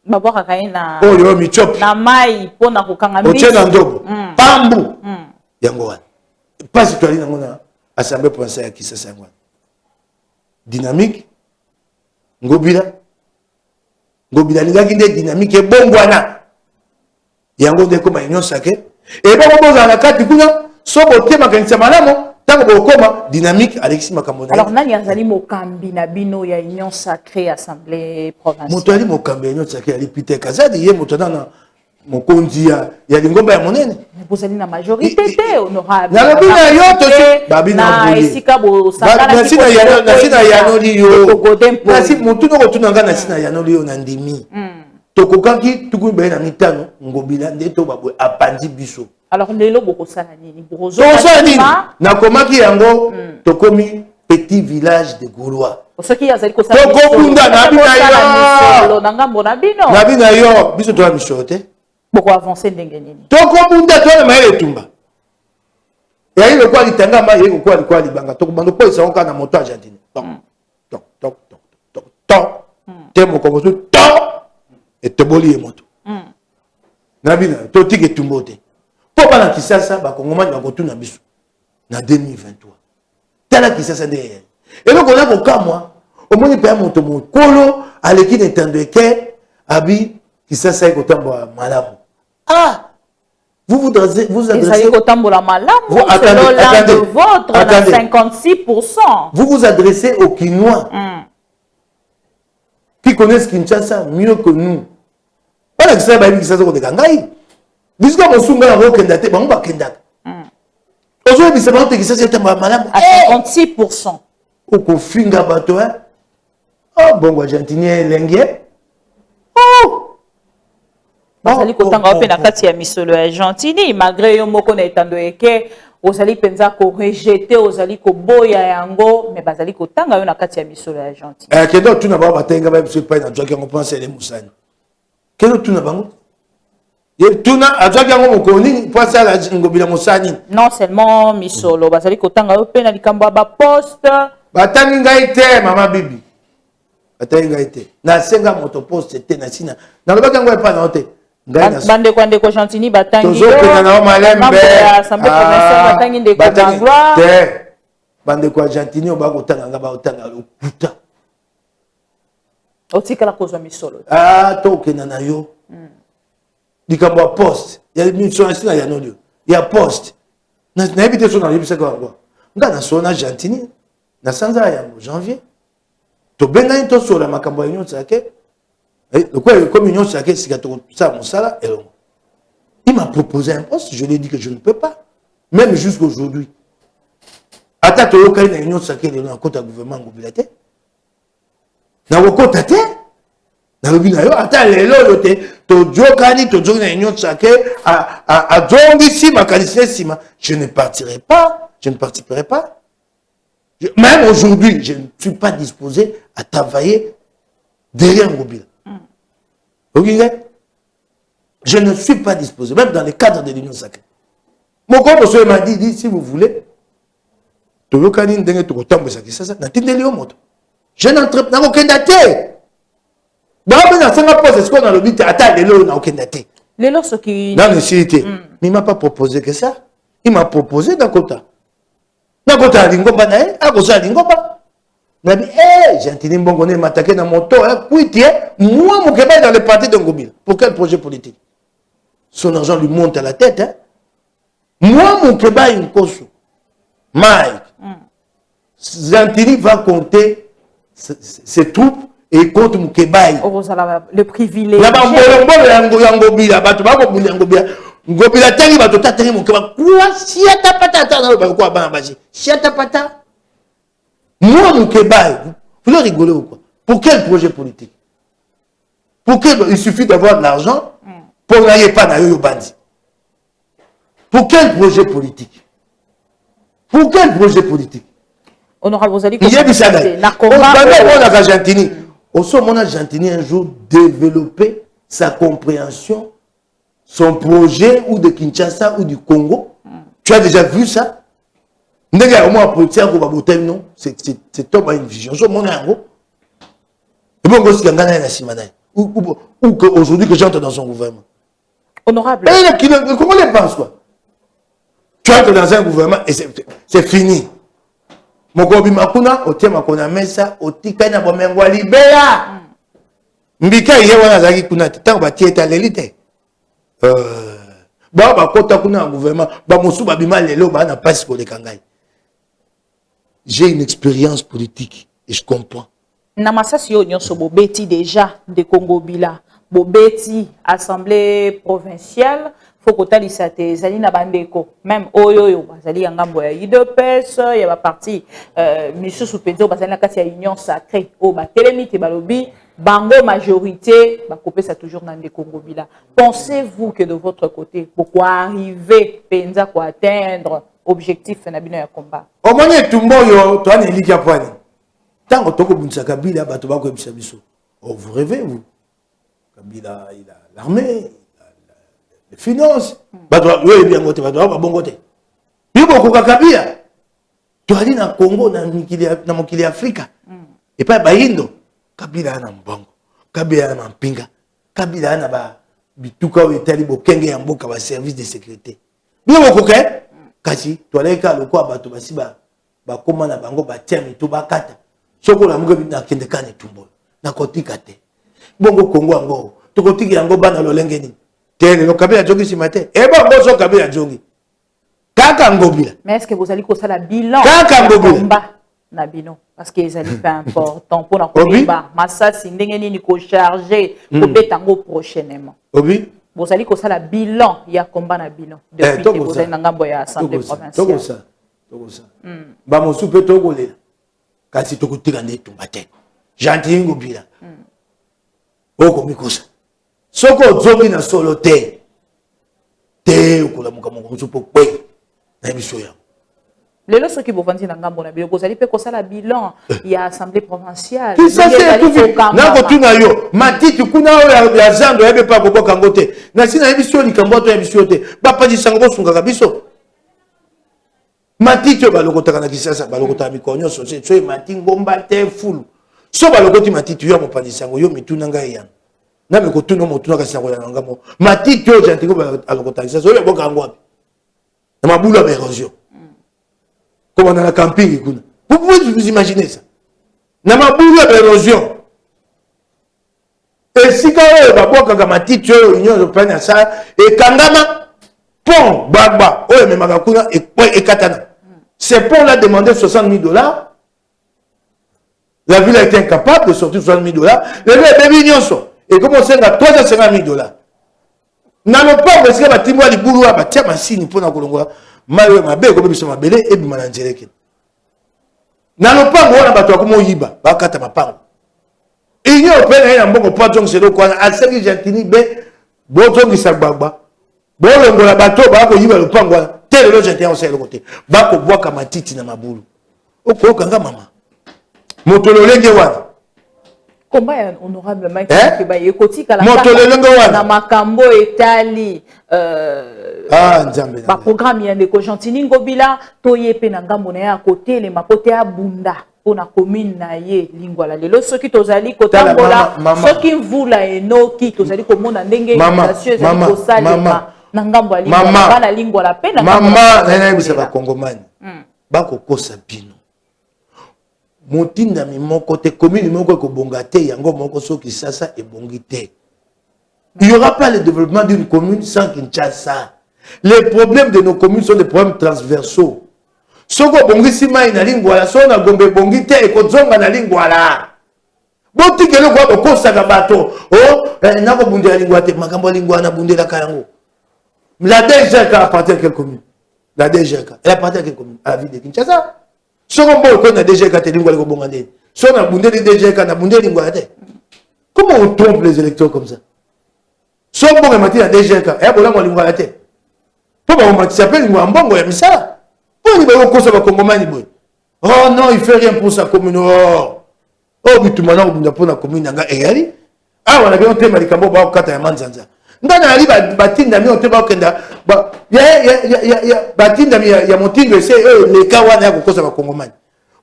babwaka kaina oyo michop na mai pona kokanga mbisi ochena ndobo pambu yango wana pasi to ali nango na assemblée provinciale ya Kisasa yango dynamique Ngobila lingaki nde dynamique ebongwana yango nde koma union sacrée ebongo bozala na kati kuna so botemakangisa malamu ntango bokoma dynamique Alexis Makambo alors nani azali mokambi na bino ya union sacrée assemblée provinciale moto ali mokambi ya union sacrée ali Peter Kazadi ye moto na mokonzi ya lingomba ya monene bozali na majorité te honorable na babina yo to babina esika bosangana na yanoli yo nasi mutu no kotuna nga nasi na yanoli yo na ndimi tokokaki tukumbele na mitano Ngobila nde to babwe apandi biso alors lelo bokosala nini bokosala nini nakomaki yango tokomi petit village de Gaulois soki azali kosala tokobunda na bina yo biso to ya misolo te boko avancer ndenge nini tokobunda to na mayele tumba ya ile kwa litanga ma ile kwa libanga tokobanda po isa onka na moto Argentine te moko to etoboli ye moto na bina to tike tumbo te po bana Kisasa bakongomani bakotuna biso na 2023 tala Kisasa nde eloko na kokamwa omoni pe moto mokolo aleki netando eke abi Kisasa ekotambola malamu vous adressez vous vous adressez aux Kinois qui connaissent Kinshasa mieux que nous pas que ça va Kisasa ko de kangai bisika mosunga na kokenda te bango bakendaka ozo bisa bango te Kisasa etambola malamu à 56% okofinga bato bongo Argentinien lengie bazali kotanga ope na kati ya misolo ya Gentili malgré yo moko na etando eke ozali penza ko rejeter ozali ko boya yango mais bazali kotanga yo na kati ya misolo ya Gentili kendo tuna ba batenga ba biso pa na joki yango penser les musani kendo tuna bango ye tuna ajoki yango mokoni penser la Ngobila musani non seulement misolo bazali kotanga yo pe na likambo ba poste batangi ngai te mama bibi batangi ngai te na senga moto poste te na sina na lobaki yango epa na te bande kwa ndeko Gentili batangi tozokenda na malembe assemblée provinciale batangi ndeko Bangloire te bande kwa Gentili obakotanga nga bakotanga lokuta Otika la cause misolo. Ah, toke na yo. Likambo a poste. Il y a une mission ici, il y a non lieu. Il y a poste. Na évité son dans l'ébissé quoi. Nga na sona Gentini. Na sanza ya janvier. To benga into sur la makambo ya nyonsa ke. Le quoi comme union sake c'est que ça mon salaire et il m'a proposé un poste, je lui ai dit que je ne peux pas. Même jusqu'aujourd'hui. Ata to yoka na union sake le na kota gouvernement ngobilate. Na wokota te. Na lobina yo ata lelo yote to jokani to jokani na union sake a jongi sima kalise sima, je ne partirai pas, je ne participerai pas. Même aujourd'hui, je ne suis pas disposé à travailler derrière Ngobila. Je ne suis pas disposé, même dans le cadre de l'union sacrée. Mon conseiller m'a dit, si vous voulez, je n'entre pas aucun daté. Il ne m'a pas proposé que ça. Il m'a proposé d'un côté. D'un côté, à Lingomba, à cause de Lingomba. Il m'a dit, j'ai entendu bon m'attaquer dans mon tour. Moi, mon Québec dans le parti de Ngobila. Pour quel projet politique? Son argent lui monte à la tête. Hein? Moi, mon Québec, une cause. Mike. Gentili va compter ses troupes et compte mon Québec. Le privilège. Ngobila tari ba tota tari mon Québec. Quoi? Si atapata na quoi ba baji. Si atapata. Moi, mon Québec, vous le rigolez ou quoi? Pour quel projet politique? Pour quel... Il suffit d'avoir de l'argent pour n'aller pas dans le bandi. Pour quel projet politique? Pour quel projet politique? Honorable Bozali, il y a du salaire. On a Argentini. Au sommet, on a Argentini un jour développé sa compréhension, son projet ou de Kinshasa ou du Congo. Tu as déjà vu ça? C'est top à une vision. Ou aujourd'hui que j'entre dans son gouvernement. Honorable. Comment les pense quoi? Tu entres dans un gouvernement et c'est fini. Mokobi makuna, otie makona mesa, otika na bomengwa libera. Mbika yewana zaki kuna tango batie ta lelite. Ba kota kuna gouvernement, ba mosu ba bima lelo ba na passe ko lekangai. J'ai une expérience politique et je comprends. Namasasi yo nyonso bobeti déjà de Congo Bila. Bobeti assemblée provinciale. Faut kotalisa te zali na bandeko même oyo bazali ya ngambo ya IDPS ya ba parti misusu pezo bazali na kati ya union sacrée o ba telemi te balobi bango majorité ba kopesa toujours na ndeko Ngobila. Pensez-vous que de votre côté pourquoi arriver penza ko atteindre objectif na bino ya combat? Omone tumbo yo to ana elika pwani. Tango toko bunsa Kabila bato ba ko ebisa biso. Oh, vous rêvez vous? Kabila il a l'armée, les finances, oui, bien côté, bon côté. Puis beaucoup de Kabila, tu as dit dans le Congo, dans le Afrique, et pas Bayindo, Kabila na mbongo, Kabila na mpinga, Kabila na ba bituka ou etali bo kenge ya mboka ba service de sécurité. Bien beaucoup que, kasi tu allais ka le quoi bato basi ba koma na bango ba tia mitu ba kata. Soko la mugo na kende kane tumbo, na kotika te. Bongo Congo ango, to kotiki yango bana lolenge ni. Tene, Kabila Djongi si matin. Et bon, bon, Kabila Djongi. Kaka Ngobila. Mais est-ce que vous allez faire la bilan? Kaka Ngobila. Na bino. Parce que les alliés pas important pour la combat. Massa, si n'engagez ni ko charger, ko betango prochainement. Obi. Vous allez faire la bilan. Il y a combat na bilan. Depuis que vous êtes dans Ngambo ya santé provinciale. Togo ça. Togo ça. Ba mo soupe togo le. Kasi toko tigande tumbate. Gentil Ngobila. Oko mikosa. Soko zongi na solo te ukula mukamongo musupo kwe na ebiso ya lelo soki bovandi na ngambo na bilo kozali pe kosala bilan ya assemblée provinciale qui ça c'est tout na ko tuna yo matiti kuna ya zando ebe pa ko boka ngote na sina ebiso likambo to ebiso te ba pa di sango sunga kabiso matiti ba lokota na kisasa ba lokota mikonyo so c'est matingo mbate fulu so ba lokoti matiti yo mo pa di sango yo mituna ngai ya na me kotu no motu na kasi na ngamo matiti yo jantingo alokotangisa so yo boka ngwapi na mabulu ya érosion comme on a la camping kuna vous pouvez vous imaginer ça na mabulu ya érosion Et si quand on a dit que l'Union européenne a ça, et Kangama, pont, Bagba, oh, mais Magakuna, et Katana. Ces ponts là demandé 60 000 $. La ville a été incapable de sortir 60 000 $. Les millions sont. Et comme on sait, à 350 000 $. Dans le port, parce que Timbo a dit Bouloua, Batia, Massini, pour la Colongoa, Mario, Mabé, comme ils sont Mabélé, et Bimananjérek. Dans le port, on a battu comme Yiba, Bakata Mapang. Il y a un peu de temps, pas de c'est le coin, à ce que j'ai tenu, bon, qui s'est bagba. Bon, le bateau, Bako Yiba, le pangwa, tel le j'étais en seul côté. Bako bois comme un titi dans ma boule. Au Kanga, maman. Motolole Gewana. Comment honorable Mike na makambo etali nzambe ba programme ya ndeko Gentini Ngobila toyepe na ngambo na ya côté le makote ya bunda pona commune na ye lingwala lelo soki tozali kotambola soki mvula enoki tozali komona ndenge inondation ezali kosalema na ngambo ya lingwala bana lingwala pe na mama na bisa ba kongomani bako kosa bino Motinda mi moko te commune moko ko bongate yango moko soki sasa e bongite. Il n'y aura pas le développement d'une commune sans Kinshasa. Les problèmes de nos communes sont des problèmes transversaux. Soko bongisi mai na lingwala so na gombe bongite e ko zonga na lingwala. Boti kelo kwa ko saka bato. Na ko bundela lingwala te makambo lingwala na bundela kayango. La DGK appartient à quelle commune? La DGK, elle appartient à quelle commune? À la ville de Kinshasa. Si on a déjà gâté l'ingwa le bongandé, si on a bundé les DGK, on a bundé l'ingwa. Comment on trompe les électeurs comme ça? Si on a mati la DGK, et on a l'ingwa la tête. Pourquoi on m'a s'appelle l'ingwa en bongo, il y a ça. Pourquoi il va au conseil de Congomani? Oh non, il fait rien pour sa commune. Oh, mais tout le monde a pour la commune. Ah, on a bien entendu les cambo ba kata ya manzanza. Ndana ali batinda mi oteba okenda ba ya batinda mi ya motingo ese le kawana ya kokosa ba kongomani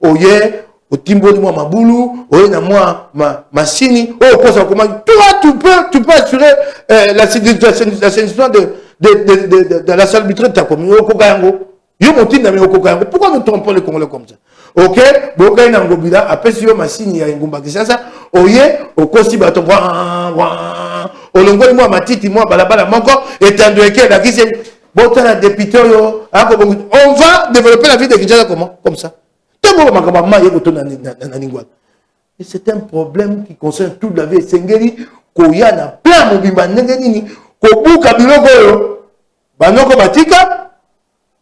oye otimboli mwa mabulu oye na mwa masini o kosa ba kongomani toi tu peux assurer l'assainissement de la salle vitrée de ta commune okokayango yo motinda mi okokayango. Pourquoi nous trompons les Congolais comme ça? OK, bokai na ngobila apesi yo masini ya ngumba kisasa oye okosi bato olongoli mwa matiti mwa balabala moko etandoeke la kise botana député yo on va développer la vie de Kinshasa comment comme ça temo makaba ma yeko to na lingwa. Et c'est un problème qui concerne toute la vie sengeli koya na plein mobimba ndenge nini ko buka biloko yo banoko batika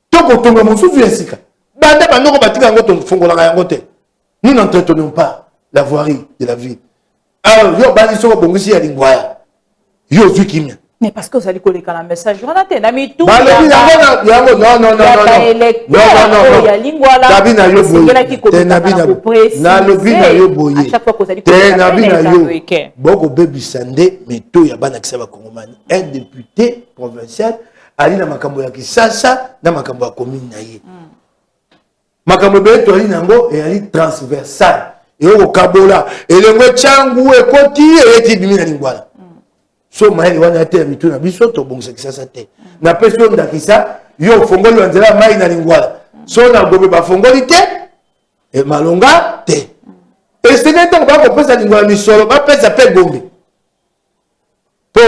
to ko tonga mosusu yesika banda banoko batika ngo to fongola yango te. Nous n'entretenons pas la voirie de la ville. Alors yo bani soko bongisi ya lingwa. Mais parce que vous allez coller quand le message, on a été amis tout. Non. Un député provincial ali na makambo ya Kisasa na makambo ya commune na ye. Makambo be to ali nango et ali transversal. Et au Kabola et le ngochangu e koti e ti bimi na lingwala. So maeli wana te mituna biso to bongisa Kisasa te. Na peso ndakisa yo fongoli wanzela mai na lingwala. So na gobe ba fongoli te e malonga te. Et c'est n'importe quoi ko pesa lingwala misolo ba pesa pe gombe. Po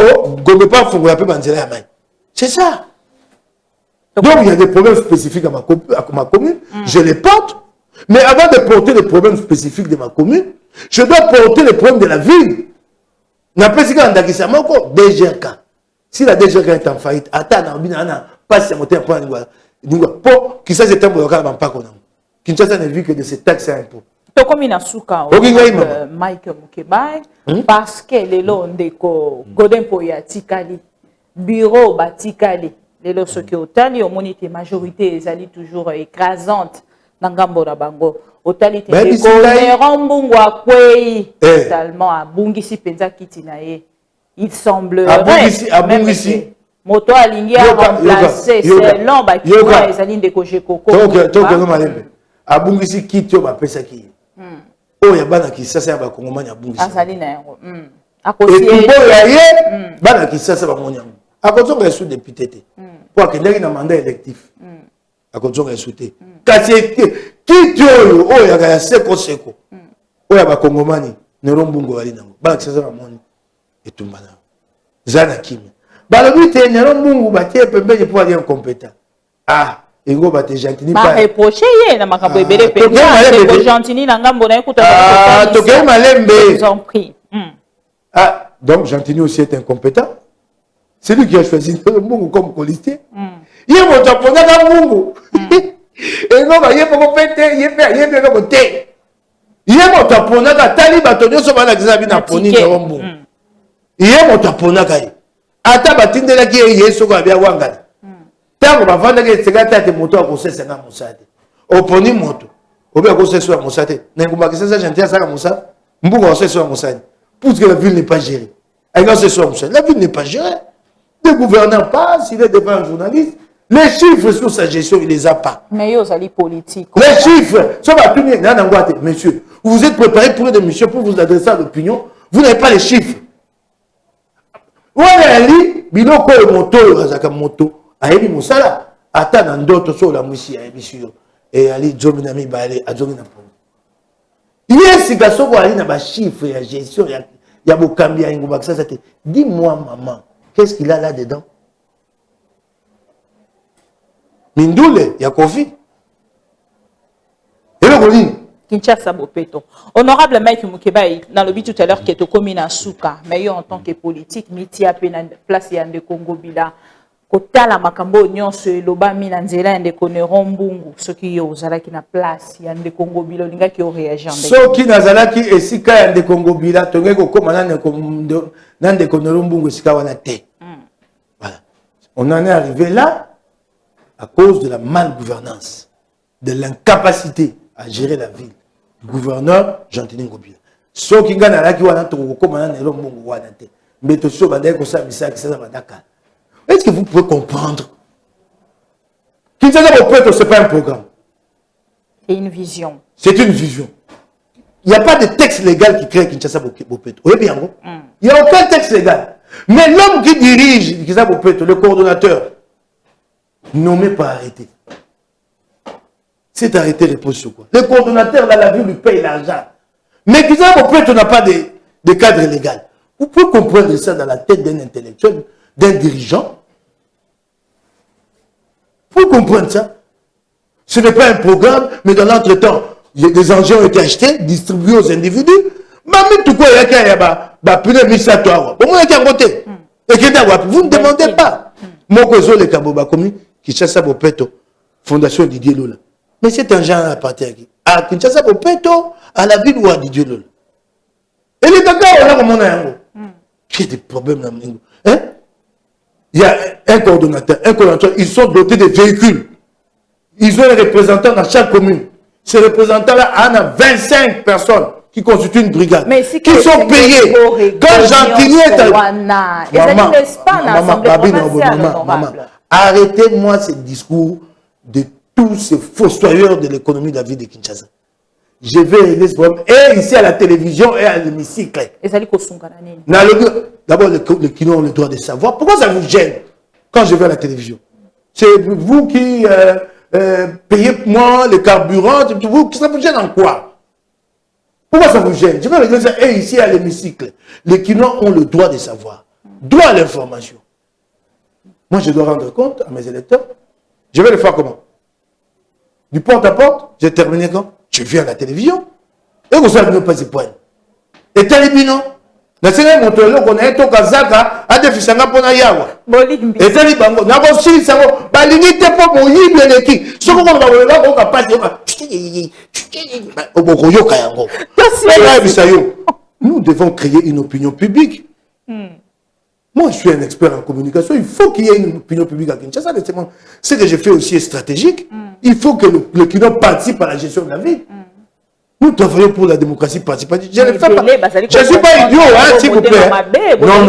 gombe pas fongola pe banzela ya mai. C'est ça. Donc il y a des problèmes spécifiques à ma commune, je les porte. Mais avant de porter les problèmes spécifiques de ma commune, je dois porter les problèmes de la ville. Na pesika ndakisa moko DGK. Si la DGK est en faillite, attends, passe à monter un point pour qui ça c'est un peu le pas qu'on a. Kinshasa ne vit que de ces taxes et impôts. To komi na suka Mike Mukebai parce que lelo ndeko Godin Poya tikali bureau batikali lelo soki otali omonite majorité ezali toujours écrasante na ngambo na bango otali te ko Mbungu akwei totalement abungisi penza kiti na ye. Il semblerait abungisi moto alingi a remplacer c'est long ba ki ezali ndeko Jekoko to malembe abungisi kiti o ba pesa ki o ya bana Kisasa ya ba kongomani abungisi azali na yango akosi ya ye bana Kisasa ba monyango akozonga sous député te pour akendaki na mandat électif akozonga sous te kasi kiti oyo ya seko oyo ba kongomani Nero Mbungu wali nango bana Kisasa ba moni et tout malin. Zana Kim. Balobi te nyalo mungu batie pembe pour aller incompétent. Ah, ego bate gentini pas. Ma reproché yé na makambo ebele pembe. Ego gentini na ngambo na écoute. Ah, toke malembe. Je vous en prie. Ah, donc gentini aussi est incompétent. C'est lui qui a choisi le mungu comme colistier. Il est mon japonais dans mungu. Et non, il est pour péter, il est bien côté. Il est mon japonais dans taliba tonyo so bana kizabi na poni na mungu. Il est mon japonais kai. Ata batindela ki yeso ko abia wangala. Tango bavanda ke sekata te moto akosesa na musade. Oponi moto. Obi akosesa na musade. Na ngumakisa ça gentil ça musade. Mbugo akosesa na musade. Pour que la ville n'est pas gérée. Avec ce soir, la ville n'est pas gérée. Le gouverneur passe, il est devant un journaliste. Les chiffres sur sa gestion, il les a pas. Mais il y a les politiques. Les chiffres, ça va tout bien. Monsieur, vous êtes préparé pour des missions pour vous adresser à l'opinion. Vous n'avez pas les chiffres. Vous avez biloko moto, razaka moto. Ayebi musala. Ata na ndoto so la musi ayebi sur. Et ali jominami bale adjomi na polo. Yes, gasoko ali na ba chiffres ya gestion ya Bokambi ya Ngubakisa c'était. Dis-moi maman, qu'est-ce qu'il a là-dedans? Mindoule, ya Kofi. Et le Golin. Kinshasa Bopeto. Honorable Mike Mukebai, dans le but tout à l'heure qui est au commune à Souka, mais en tant que politique, miti a peine place de Congo Bila. Kotala makambo nyonso eloba mina nzela nde koneron mbungu soki yo ozalaki na place ya nde Congo Bila linga ki o réagir soki nazalaki esika ya nde Congo Bila tonge ko koma na nde koneron mbungu esika wana te. Voilà. On en est arrivé là à cause de la malgouvernance, de l'incapacité à gérer la ville du gouverneur Jean-Denis Ngobila. Soki nga nalaki wana to ko koma na nelo mbungu wana te. Mbeto so badaye ko sa misaki sa badaka. Est-ce que vous pouvez comprendre? Kinshasa Bopeto, ce n'est pas un programme. C'est une vision. C'est une vision. Il n'y a pas de texte légal qui crée Kinshasa Bopeto. Oui, bien. Il n'y a aucun texte légal. Mais l'homme qui dirige Kinshasa Bopeto, le coordonnateur, nommé par arrêté. Cet arrêté repose sur quoi? Le coordonnateur, dans la ville, lui paye l'argent. Mais Kinshasa Bopeto n'a pas de cadre légal. Vous pouvez comprendre ça dans la tête d'un intellectuel, d'un dirigeant. Pour comprendre ça, ce n'est pas un programme, mais dans l'entretemps, des engins ont été achetés, distribués aux individus. Vous ne demandez pas. Kinshasa Bopeto, Fondation Didier Lola. Mais cet engin appartient à qui? À Kinshasa Bopeto, à la ville ou à Didier Lola. Et les Dakar, on a qui a des problèmes dans le hein? Il y a un coordonnateur, ils sont dotés de véhicules. Ils ont un représentant dans chaque commune. Ces représentants-là en a 25 personnes qui constituent une brigade. Mais si qui sont payés. Quand Jean-Denis est maman, arrêtez-moi ce discours de tous ces fossoyeurs de l'économie de la ville de Kinshasa. Je vais régler ce problème. Et ici à la télévision et à l'hémicycle. D'abord, les Kino ont le droit de savoir. Pourquoi ça vous gêne quand je vais à la télévision? C'est vous qui payez moi le carburant. Ça vous gêne en quoi? Pourquoi ça vous gêne? Je vais régler ça. Et ici à l'hémicycle, les Kino ont le droit de savoir. Droit à l'information. Moi, je dois rendre compte à mes électeurs. Je vais le faire comment? Du porte à porte. J'ai terminé quand? Je viens à la télévision. Et vous savez ne pas y point. Et Talibino. La Sénat montre qu'on est au Kazaka à des fils pour Nayawa. Et Talibango. N'a pas aussi ça. La limite pour mon libre et qui. Ce qu'on va voir, on va pas dire. Nous devons créer une opinion publique. Moi, je suis un expert en communication. Il faut qu'il y ait une opinion publique à Kinshasa. Ce que j'ai fait aussi est stratégique. Il faut que le Kino participe à la gestion de la ville. Nous travaillons pour la démocratie participative. Je ne suis pas idiot, hein, s'il vous plaît. Non.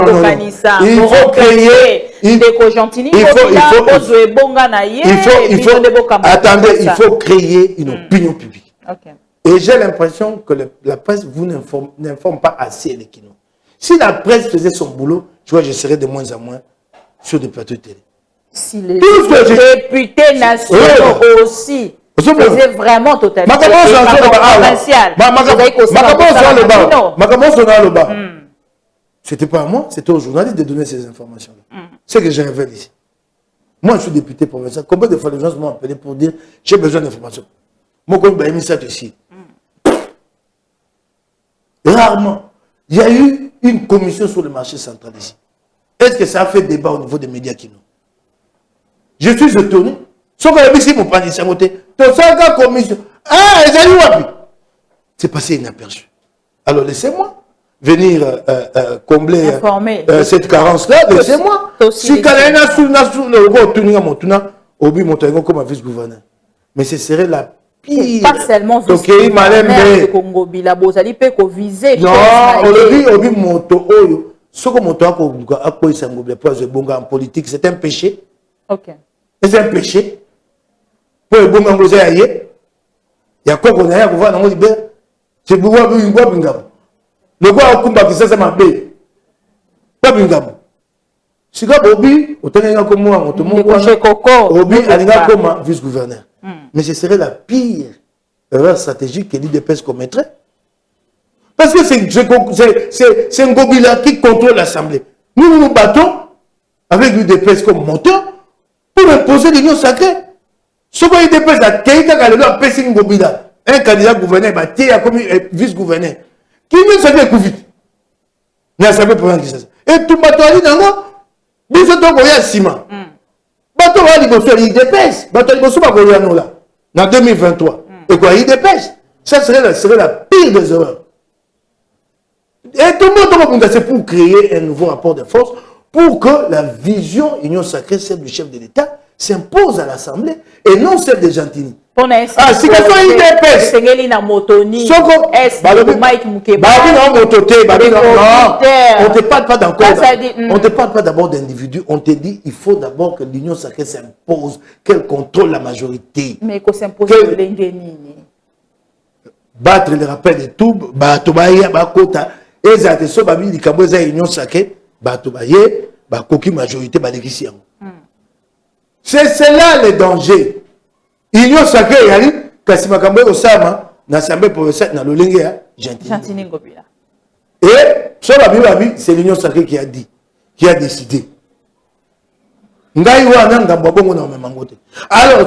Il faut créer. Attendez, il faut créer une opinion publique. Et j'ai l'impression que la presse vous n'informe pas assez les Kino. Si la presse faisait son boulot, tu vois, je serais de moins en moins sur des plateaux de télé. Si les députés nationaux aussi faisaient vraiment totalement provincial. C'était pas à moi, c'était aux journalistes de donner ces informations-là. C'est que je révèle ici. Moi, je suis député provincial. Combien de fois les gens m'ont appelé pour dire j'ai besoin d'informations? Moi, quand j'ai mis ça ici. Rarement. Il y a eu une commission sur le marché central ici. Est-ce que ça a fait débat au niveau des médias qui nous? Je suis étonné. Sauf que la BC m'a pas dit ça. Commission. Ah, ils allaient wapi. C'est passé inaperçu. Alors laissez-moi venir combler cette carence-là. Laissez-moi. Si Kalena sous le roi Tuninga Montuna, Obi Montaïgo comme un vice-gouverneur. Mais ce serait la pire. Pas seulement vice-gouverneur de Congo Bila, Bozali peut viser. Non, Obi Monto Oyo. Ce que Monto a quoi ça en politique, c'est un péché. Ok. C'est un péché. Pour le bon anglois ailleurs. Il y a quoi qu'on a pour voir dans le libère. C'est pour voir une boîte bingam. Le bois au combat qui ça m'a bé. Pas bingam. Si quand Obi, au tenir comme moi, on te montre Obi alinga comme vice-gouverneur. Mais ce serait la pire erreur stratégique que l'IDPS commettrait. Parce que c'est un Gobila qui contrôle l'Assemblée. Nous nous battons avec l'IDPS comme moteur pour imposer l'union sacrée. Ce que l'IDPS a quelqu'un qui a fait un Gobila, un candidat gouverneur, il a comme vice-gouverneur. Qui ne savait pas vite. L'Assemblée provinciale. Et tout le bateau a dit dans moi, nous sommes en ciment. Bateau a dit que l'IDPS, bateau a dit là, en 2023. Et quoi, l'IDPS, ça serait la pire des erreurs. Et tout le monde, c'est pour créer un nouveau rapport de force, pour que la vision Union Sacrée, celle du chef de l'État, s'impose à l'Assemblée, et non celle des Gentini. Ah, si quelqu'un a IDPS, on ne te parle pas d'encore. On ne te parle pas d'abord d'individus. On te dit il faut d'abord que l'Union Sacrée s'impose, qu'elle contrôle la majorité. Mais qu'on s'impose battre le rappel de tout, Batobaya, Bakota, et Zateso, Babi, Likaboza, Union Sacrée, Batobaye, Bakoki, majorité, Badekisian. C'est là le danger. Union Sacrée, Yali, Kasimakambo, Osama, l'Assemblée provinciale, dans le Lingue, Gentini Ngobila. Et, sur la Bible, c'est l'Union Sacrée qui a dit, qui a décidé. Alors,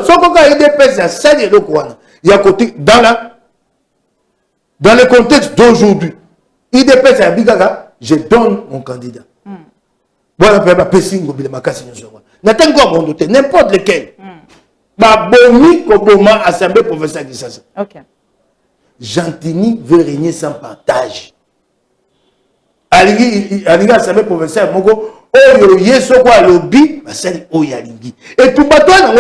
ce qu'on a IDPS, c'est le Kouana. Il y a côté, dans le contexte d'aujourd'hui, IDPS à Bigaga, je donne mon candidat. Voilà, je vais passer Ngobila, Makasi, n'importe lequel. Babomi Koboma, Assemblée provinciale de Sasa. Ok. Gentini veut régner sans partage. Aliga Assemblée provinciale, Mogo, Oyo Yesoko lobby, c'est Oyalingi. Et tout bataille,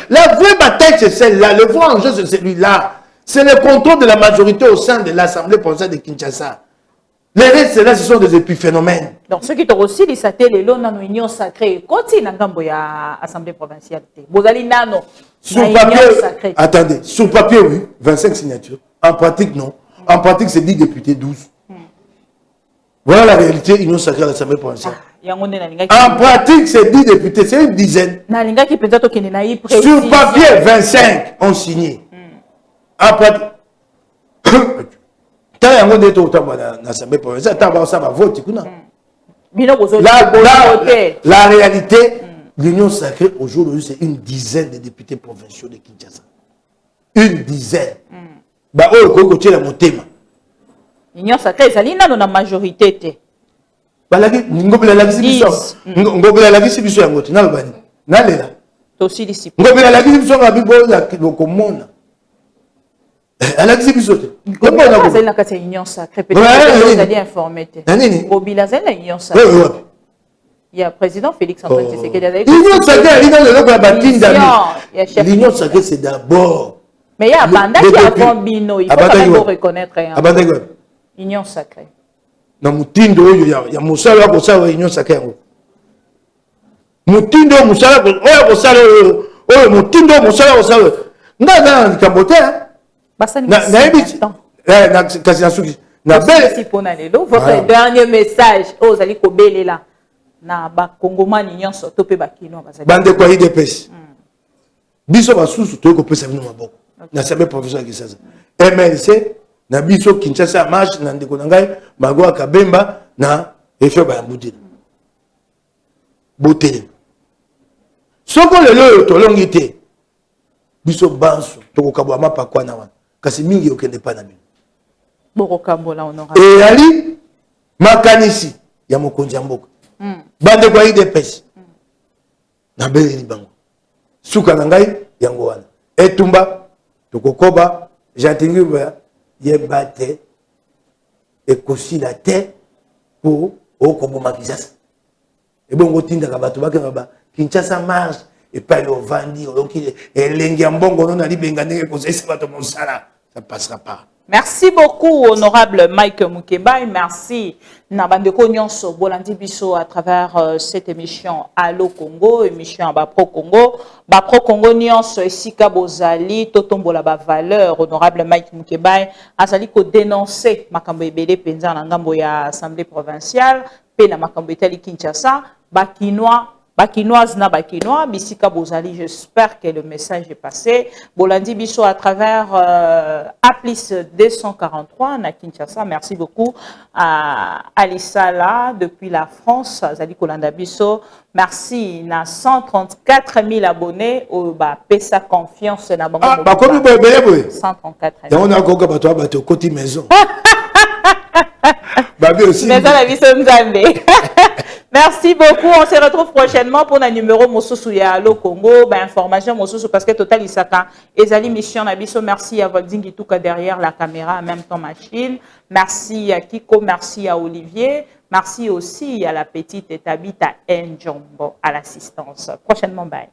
la vraie bataille, c'est celle-là. Le vrai enjeu, c'est celui-là. C'est le contrôle de la majorité au sein de l'Assemblée provinciale de Kinshasa. Les restes, là, ce sont des épiphénomènes. Donc, ceux qui ont aussi les satellites, dans l'Union Sacrée, continue dans l'Assemblée provinciale. Vous allez nano. Sur papier, attendez, sur papier, oui, 25 signatures. En pratique, non. En pratique, c'est 10 députés, 12. Voilà la réalité, Union Sacrée à l'Assemblée provinciale. En pratique, c'est 10 députés, c'est une dizaine. Sur papier, 25 ont signé. En pratique, la réalité, l'Union Sacrée aujourd'hui, c'est une dizaine de députés provinciaux de Kinshasa. Une dizaine. L'Union Sacrée, c'est la majorité. Il y a le président Félix Antoine Tshisekedi. L'Union Sacrée, c'est d'abord. Mais il y a Banda qui a fait Bino. Il faut quand même reconnaître. L'Union Sacrée. Na mutindo il y a musala ko sa Union Sacrée. Mutindo musala ko ko sa mutindo musala ko sa. Na Kambote. Votre dernier message aux Ali Kobele là. Na ba Congomani nyonso to pe ba kino ba. Bande ko IDPS. Biso ba susu to ko pesa bino maboko. Na sabe professeur qui ça. MLC na biso Kinshasa marche na ndeko na ngai Magwa Kabemba na et fait ba mbudil botelem soko lelo tolongite biso banso tokokabwa mapakwa na wana kasi mingi okende pa na bino bokokambola honorable eyali makanisi ya mokonzi ya mboka bande kwa IDPS na beleli bango suka na ngai yango wana etumba tokokoba jatingi ba yeba te ekosila te po okoboma Kinshasa ebongo tindaka bato bakanga ba Kinshasa marche epai ovandi oloki elengi ya mbongo no na libenga ndenge kosaisa bato mosala ça passera pas. Merci beaucoup, honorable Mike Mukeba, et merci Nabandeko Nyonso Bolandi Bisso à travers cette émission Allo Congo, émission Bapro Congo. Bapro Congo Nyonso et Sika Bozali, Totombola ba valeur, honorable Mike Mukeba, Azali ko dénoncer Makambo Ebele Penza na ngambo ya Assemblée provinciale, Pena Makambo Etali Kinshasa, Bakinoise na Bakinois, Bisika Bozali, j'espère que le message est passé. Bolandi Bisso à travers Applis 243 na Kinshasa. Merci beaucoup à Alissala depuis la France, Zali Kolanda Bisso. Merci na 134 000 abonnés au PESA Confiance na bango. Ah, bakomi boyebele boye. 134 000. Et on a encore bato bato côté maison. Babi aussi. Maison la Bisso Nzambe. Merci beaucoup. On se retrouve prochainement pour un numéro Mosusu ya Allo Congo. Ben, information Mosusu parce que Total Isaka. Ezali mission Nabiso. Merci à Volding Touka derrière la caméra, en même temps machine. Merci à Kiko. Merci à Olivier. Merci aussi à la petite Tabita Njombo à l'assistance. Prochainement, bye.